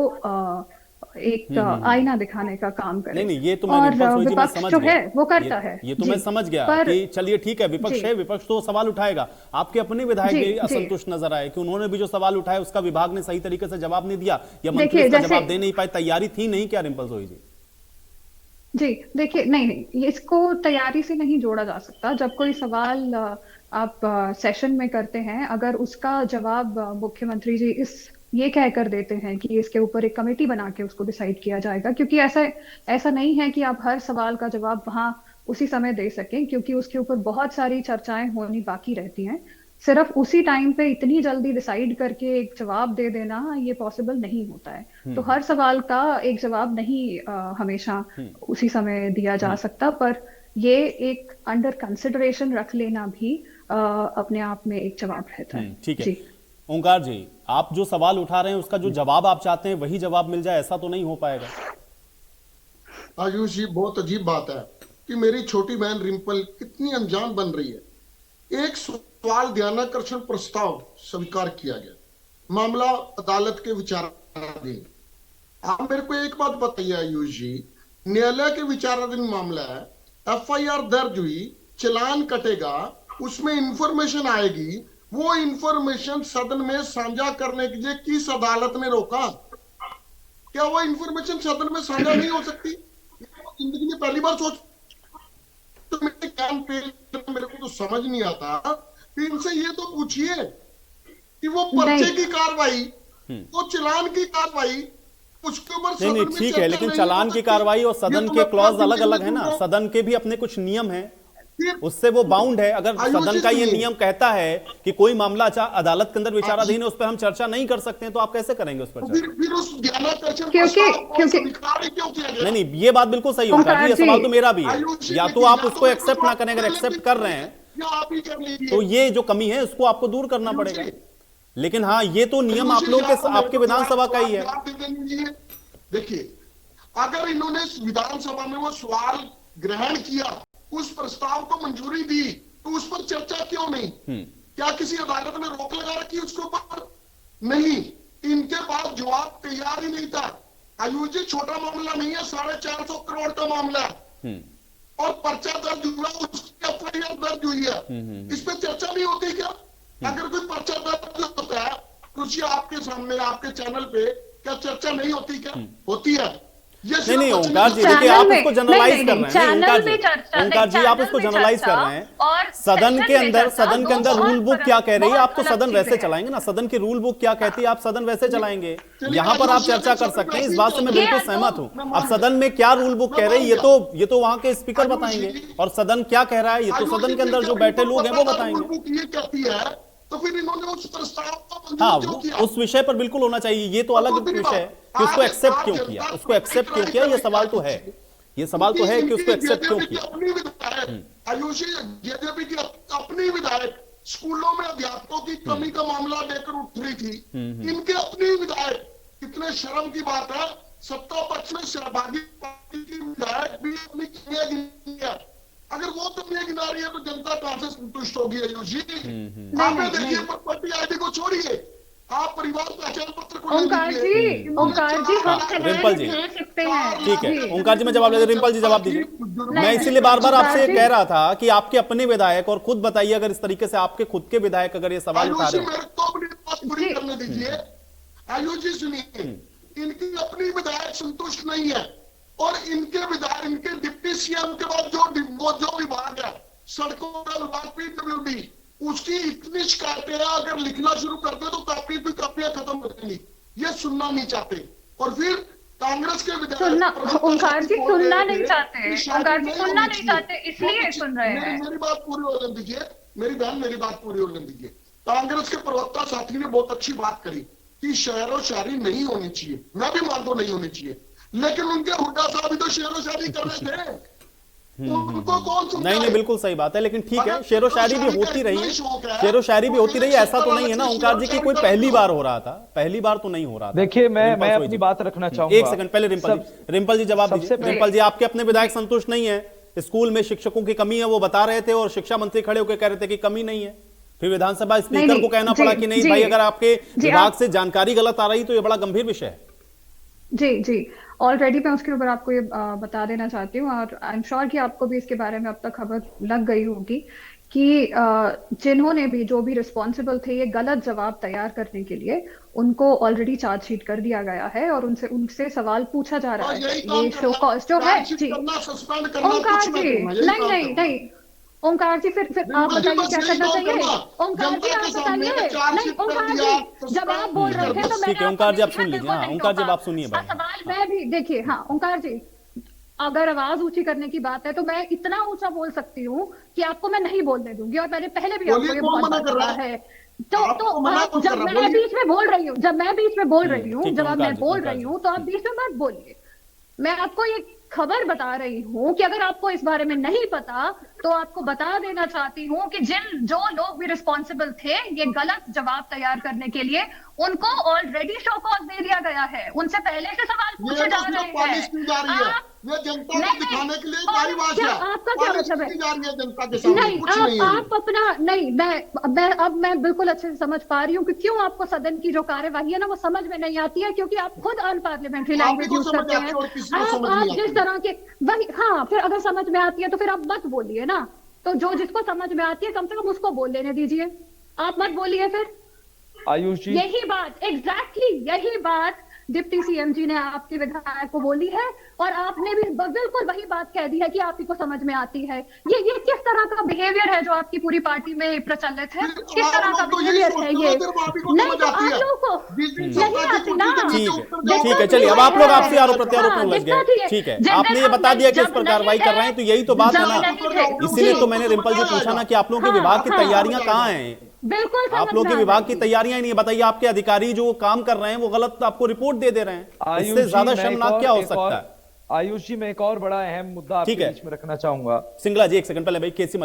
एक आईना दिखाने का काम करे। नहीं, ये तो मैं विपक्ष जो है वो करता है। ये तो मैं समझ गया कि चलिए ठीक है, विपक्ष है, विपक्ष तो सवाल उठाएगा। आपके अपने विधायक भी असंतुष्ट नजर आए कि उन्होंने भी जो सवाल उठाया उसका विभाग ने सही तरीके से जवाब नहीं दिया, या मंत्री उसका जवाब दे नहीं पाए। तैयारी थी नहीं क्या रिंपल सोई जी? जी देखिए, नहीं नहीं, इसको तैयारी से नहीं जोड़ा जा सकता। जब कोई सवाल आप सेशन में करते हैं, अगर उसका जवाब मुख्यमंत्री जी ये कह कर देते हैं कि इसके ऊपर एक कमेटी बना के उसको डिसाइड किया जाएगा, क्योंकि ऐसा ऐसा नहीं है कि आप हर सवाल का जवाब वहां उसी समय दे सकें, क्योंकि उसके ऊपर बहुत सारी चर्चाएं होनी बाकी रहती हैं। सिर्फ उसी टाइम पे इतनी जल्दी डिसाइड करके एक जवाब दे देना ये पॉसिबल नहीं होता है। तो हर सवाल का एक जवाब नहीं हमेशा उसी समय दिया जा सकता, पर ये एक अंडर कंसिडरेशन रख लेना भी अपने आप में एक जवाब रहता है। ठीक है जी। ओंकार जी, आप जो सवाल उठा रहे हैं उसका जो जवाब आप चाहते हैं वही जवाब मिल जाए, ऐसा तो नहीं हो पाएगा। आयुष जी, बहुत अजीब बात है कि मेरी छोटी बहन रिम्पल कितनी अनजान बन रही है। एक सवाल ध्यानाकर्षण प्रस्ताव स्वीकार किया गया, मामला अदालत के विचाराधीन। आप मेरे को एक बात बताइए आयुष जी, न्यायालय के विचाराधीन मामला है, एफआईआर दर्ज हुई, चालान कटेगा, उसमें इंफॉर्मेशन आएगी, वो इंफॉर्मेशन सदन में साझा करने के लिए किस अदालत ने रोका? क्या वो इंफॉर्मेशन सदन में साझा नहीं हो सकती? जिंदगी में पहली बार सोच, तो मेरे कान पे मेरे को तो समझ नहीं आता। इनसे ये तो पूछिए कि वो पर्चे की कार्रवाई, वो चालान की कार्रवाई, उसके ऊपर नहीं ठीक है, लेकिन चालान की कार्रवाई और सदन के क्लॉज अलग अलग है ना। सदन के भी अपने कुछ नियम हैं, उससे वो बाउंड है। अगर सदन का ये नियम कहता है कि कोई मामला अदालत के अंदर विचाराधीन है, उस पर हम चर्चा नहीं कर सकते हैं, तो आप कैसे करेंगे उस पर चर्चा? क्योंकि नहीं, ये बात बिल्कुल सही होगा जी। ये सवाल तो मेरा भी है, या तो आप उसको एक्सेप्ट ना करें, अगर एक्सेप्ट कर रहे हैं तो ये जो कमी है उसको आपको दूर करना पड़ेगा। लेकिन हाँ, ये तो नियम आप लोगों के, आपके विधानसभा का ही है। देखिए, अगर इन्होंने विधानसभा में वो सवाल ग्रहण किया, उस प्रस्ताव को मंजूरी दी, तो उस पर चर्चा क्यों नहीं? क्या किसी अदालत ने रोक लगा रखी उसके ऊपर? नहीं, इनके पास जवाब तैयार ही नहीं था। आयुष जी, छोटा मामला नहीं है, 450 करोड़ का मामला है और पर्चा दर्ज हुआ, उसकी एफआईआर दर्ज हुई है। इस पर चर्चा नहीं होती क्या? अगर कोई पर्चा दर्ज होता है कुछ आपके सामने, आपके चैनल पे, क्या चर्चा नहीं होती? क्या होती है? नहीं ओंकार जी, देखिए आप उसको जनरलाइज कर रहे हैं। ओंकार जी, आप उसको जनरलाइज कर रहे हैं। सदन के अंदर रूल बुक क्या कह रही है, आप तो सदन वैसे चलाएंगे ना। सदन की रूल बुक क्या कहती है, आप सदन वैसे चलाएंगे। यहाँ पर आप चर्चा कर सकते हैं, इस बात से मैं बिल्कुल सहमत हूँ। अब सदन में क्या रूल बुक कह रही है, ये तो वहां के स्पीकर बताएंगे, और सदन क्या कह रहा है ये तो सदन के अंदर जो बैठे लोग हैं वो बताएंगे। तो फिर इन्होंने उस प्रस्ताव को हाँ, उस विषय पर बिल्कुल होना चाहिए। ये तो अलग विषय है कि उसको एक्सेप्ट क्यों किया, उसको एक्सेप्ट क्यों किया, ये सवाल तो है। ये सवाल तो है कि उसको एक्सेप्ट क्यों किया। आयुषी, जेजेपी की अपनी विधायक स्कूलों में अध्यापकों की कमी का मामला लेकर उठ रही थी, इनके अपनी विधायक, कितने शर्म की बात है, सत्ता पक्ष में सहभागी पार्टी की विधायक भी अपनी कमियां गिनी है। अगर वो कमियां गिना रही है तो जनता कहां से संतुष्ट होगी? आयुषी, आपने देखिए, प्रॉपर्टी आईडी को छोड़िए, आप परिवार पहचान पत्र को ओंकार जी रिम्पल जी ठीक है, ओंकार जी मैं जवाब दे, रिम्पल जी जवाब दीजिए। मैं इसीलिए बार बार आपसे कह रहा था कि आपके अपने विधायक, और खुद बताइए अगर इस तरीके से आपके खुद के विधायक अगर ये सवाल उठा रहे हो। करने दीजिए आयुष जी, सुनिए, इनकी अपनी विधायक संतुष्ट नहीं है, और इनके विधायक, इनके डिप्टी सीएम के बाद जो विभाग है, सड़कों का विभाग, पीडब्ल्यूडी, उसकी इतनी शिकायतें हैं, अगर लिखना शुरू करते तो कापियां खत्म हो जाएंगी। ये सुनना नहीं चाहते, और फिर कांग्रेस के विधायक ओंकार जी सुनना नहीं चाहते, ओंकार जी सुनना नहीं चाहते, इसलिए सुन रहे हैं। मेरी बात पूरी होने दीजिए, मेरी बहन, मेरी बात पूरी होने दीजिए। कांग्रेस के प्रवक्ता साथी ने बहुत अच्छी बात करी कि शेरो शायरी नहीं होनी चाहिए, मैं भी मानता हूं नहीं होनी चाहिए, लेकिन उनके हुड्डा साहब भी तो शेरो शायरी कर रहे थे, उनको कौन सुनता है? नहीं बिल्कुल सही बात है, लेकिन ठीक है, शेरो शायरी भी होती रही है, शेरो शायरी भी होती रही है, ऐसा तो नहीं है ना ओंकार जी की कोई पहली बार हो रहा था, पहली बार तो नहीं हो रहा था। देखिए मैं अपनी बात रखना चाहूंगा। एक सेकंड पहले रिम्पल जी जवाब दीजिए। रिम्पल जी, आपके अपने विधायक संतुष्ट नहीं है, स्कूल में शिक्षकों की कमी है वो बता रहे थे, और शिक्षा मंत्री खड़े होकर कह रहे थे कि कमी नहीं है, फिर विधानसभा स्पीकर को कहना पड़ा कि नहीं भाई, अगर आपके विभाग से जानकारी गलत आ रही तो ये बड़ा गंभीर विषय है। जी ऑलरेडी मैं उसके ऊपर आपको ये बता देना चाहती हूँ, और आई एम श्योर कि आपको भी इसके बारे में अब तक खबर लग गई होगी कि जिन्होंने भी, जो भी रिस्पॉन्सिबल थे ये गलत जवाब तैयार करने के लिए, उनको ऑलरेडी चार्जशीट कर दिया गया है और उनसे सवाल पूछा जा रहा है। ये शो कॉज जो है जी, ओंकार जी, नहीं नहीं नहीं, ओंकार जी फिर आप बताइए क्या करना चाहिए। ओंकार जी आप बताइए। नहीं ओंकार जी, जब आप बोल रहे थे तो ठीक है ओंकार जी आप सुन लीजिए। हाँ ओंकार जी आप सुनिए भाई। सवाल मैं भी देखिए। हाँ ओंकार जी, अगर आवाज ऊंची करने की बात है तो मैं इतना ऊंचा बोल सकती हूँ कि आपको मैं नहीं बोलने दूंगी, और मैंने पहले भी आपको ये बहुत बार कहा है। तो जब मैं बीच में बोल रही हूँ, जब मैं मैं बोल रही हूँ तो आप बीच में मत बोलिए। मैं आपको ये खबर बता रही हूँ कि अगर आपको इस बारे में नहीं पता तो आपको बता देना चाहती हूँ कि जो लोग भी रिस्पॉन्सिबल थे ये गलत जवाब तैयार करने के लिए, उनको ऑलरेडी शो कॉज दे दिया गया है। उनसे पहले से सवाल पूछे जा रहे हैं। जनता को दिखाने के लिए आपका क्या मतलब है? नहीं आप अपना नहीं, मैं बिल्कुल अच्छे से समझ पा रही हूँ कि क्यों आपको सदन की जो कार्यवाही है ना वो समझ में नहीं आती है, क्योंकि आप खुद अनपार्लियामेंट्री लैंग्वेज यूज करते हैं। आप जिस तरह के वही, हाँ फिर अगर समझ में आती है तो फिर आप मत बोलिए ना। तो जिसको समझ में आती है कम से कम उसको बोल लेने दीजिए, आप मत बोलिए फिर। आयुष जी, यही बात एग्जैक्टली यही बात डिप्टी सीएम जी ने आपके विधायक को बोली है, और आपने भी बिल्कुल वही बात कह दी है कि आप ही को समझ में आती है। ये किस तरह का बिहेवियर है जो आपकी पूरी पार्टी में प्रचलित है? किस तरह का बिहेवियर है ये? नहीं तो आप लोगों को नहीं आती ना। ठीक है चलिए, अब आप लोग आपसे आरोप प्रत्यारोप में लग गए। ठीक है, आपने ये बता दिया कि इस पर कार्रवाई कर रहे हैं, तो यही तो बात है ना। इसीलिए तो मैंने रिम्पल जी पूछा ना कि आप लोगों के विभाग की तैयारियां कहाँ हैं। बिल्कुल आप लोगों के विभाग की तैयारियां नहीं है। बताइए आपके अधिकारी जो काम कर रहे हैं वो गलत आपको रिपोर्ट दे रहे हैं। इससे ज्यादा शर्मनाक क्या हो सकता है? आयुष जी मैं एक और बड़ा अहम मुद्दा आपके बीच में रखना चाहूंगा। सिंगला जी एक सेकंड पहले भाई, केसी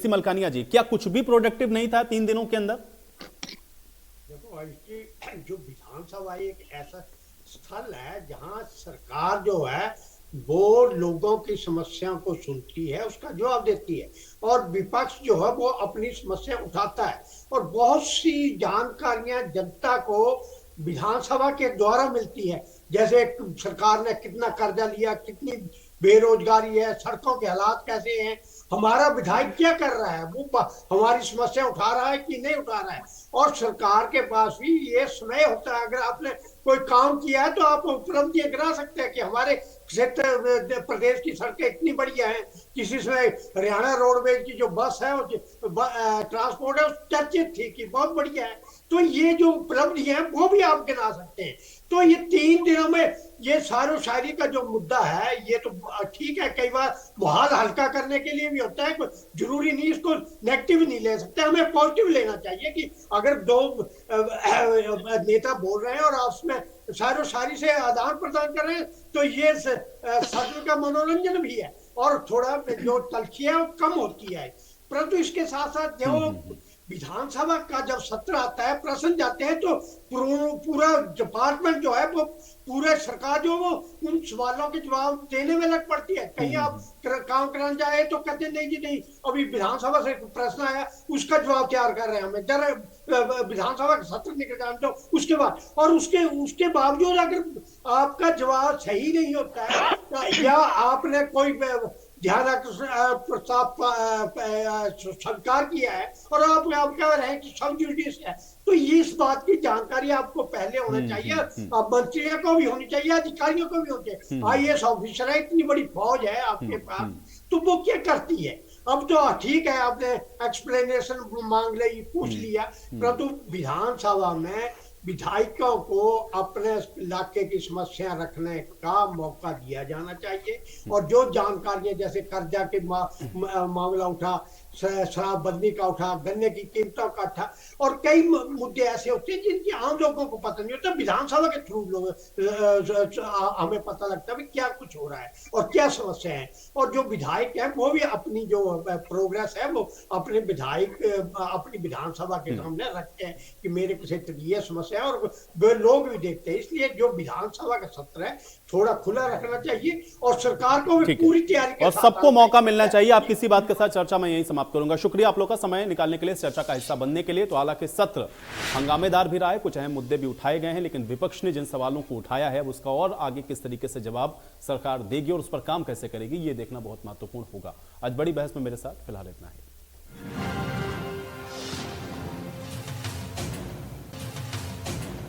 मलकानिया जी क्या कुछ भी प्रोडक्टिव नहीं था 3 दिनों के अंदर? देखो आयुष जी, जो विधानसभा एक ऐसा स्थल है जहां सरकार जो है वो लोगों की समस्याओं को सुनती है, उसका जवाब देती है, और विपक्ष जो है वो अपनी समस्या उठाता है, और बहुत सी जानकारियां जनता को विधानसभा के द्वारा मिलती है। जैसे सरकार ने कितना कर्जा लिया, कितनी बेरोजगारी है, सड़कों के हालात कैसे हैं, हमारा विधायक क्या कर रहा है, वो हमारी समस्या उठा रहा है कि नहीं उठा रहा है। और सरकार के पास भी ये समय होता है, अगर आपने कोई काम किया है तो आप उपलब्धियां गिना सकते हैं कि हमारे क्षेत्र प्रदेश की सड़कें इतनी बढ़िया हैं, किसी समय हरियाणा रोडवेज की जो बस है ट्रांसपोर्ट है चर्चित थी कि बहुत बढ़िया है। तो ये जो उपलब्धि है वो भी आप गिना सकते हैं। तो ये 3 दिनों में ये सारो शायरी का जो मुद्दा है ये तो ठीक है, कई बार मुहाल हल्का करने के लिए भी होता है, जरूरी नहीं इसको नेगेटिव नहीं ले सकते, हमें पॉजिटिव लेना चाहिए कि अगर 2 नेता बोल रहे हैं और आपस में शायरो शायरी से आदान प्रदान कर रहे हैं तो ये सदन का मनोरंजन भी है और थोड़ा जो तलखियां है वो कम होती है। परंतु इसके साथ साथ जो विधानसभा का जब सत्र आता है, प्रश्न जाते हैं, तो पूरा डिपार्टमेंट जो है वो पूरे सरकार जो वो उन सवालों के जवाब देने में लग पड़ती है। कहीं आप काम कराने जाए तो कहते नहीं जी नहीं, अभी विधानसभा से प्रश्न आया उसका जवाब तैयार कर रहे हैं, हमें जरा विधानसभा का सत्र निकल जाने तो उसके बाद, और उसके बावजूद अगर आपका जवाब सही नहीं होता है या आपने कोई ध्यान प्रस्ताव स्वीकार किया है और आप कह रहे हैं कि सब जुडिस है, तो ये इस बात की जानकारी आपको पहले होना चाहिए, मंत्रियों को भी होनी चाहिए, अधिकारियों को भी होनी चाहिए। IAS ऑफिसर है, इतनी बड़ी फौज है आपके पास, तो वो क्या करती है? अब तो ठीक है आपने एक्सप्लेनेशन मांग ली, पूछ लिया, परंतु विधानसभा में विधायकों को अपने इलाके की समस्या रखने का मौका दिया जाना चाहिए। और जो जानकारियां जैसे कर्जा के मामला उठा, शराबबंदी का उठा, गन्ने की कीमतों का उठा, और कई मुद्दे ऐसे होते हैं जिनकी आम लोगों को पता नहीं होता, विधानसभा के थ्रू लोग हमें पता लगता है क्या कुछ हो रहा है और क्या समस्या है। और जो विधायक है वो भी अपनी जो प्रोग्रेस है वो अपने विधायक अपनी विधानसभा के सामने रखते हैं कि मेरे क्षेत्र की ये समस्या है, और वे लोग भी देखते हैं। इसलिए जो विधानसभा का सत्र है थोड़ा खुला रखना चाहिए और सरकार को भी पूरी तैयारी के और सबको मौका मिलना चाहिए। आप किसी बात के साथ चर्चा में यही समाप्त करूंगा। शुक्रिया आप लोग का समय निकालने के लिए, चर्चा का हिस्सा बनने के लिए। तो हालांकि सत्र हंगामेदार भी रहा है, कुछ अहम मुद्दे भी उठाए गए हैं, लेकिन विपक्ष ने जिन सवालों को उठाया है उसका और आगे किस तरीके से जवाब सरकार देगी और उस पर काम कैसे करेगी ये देखना बहुत महत्वपूर्ण होगा। आज बड़ी बहस में मेरे साथ फिलहाल इतना है।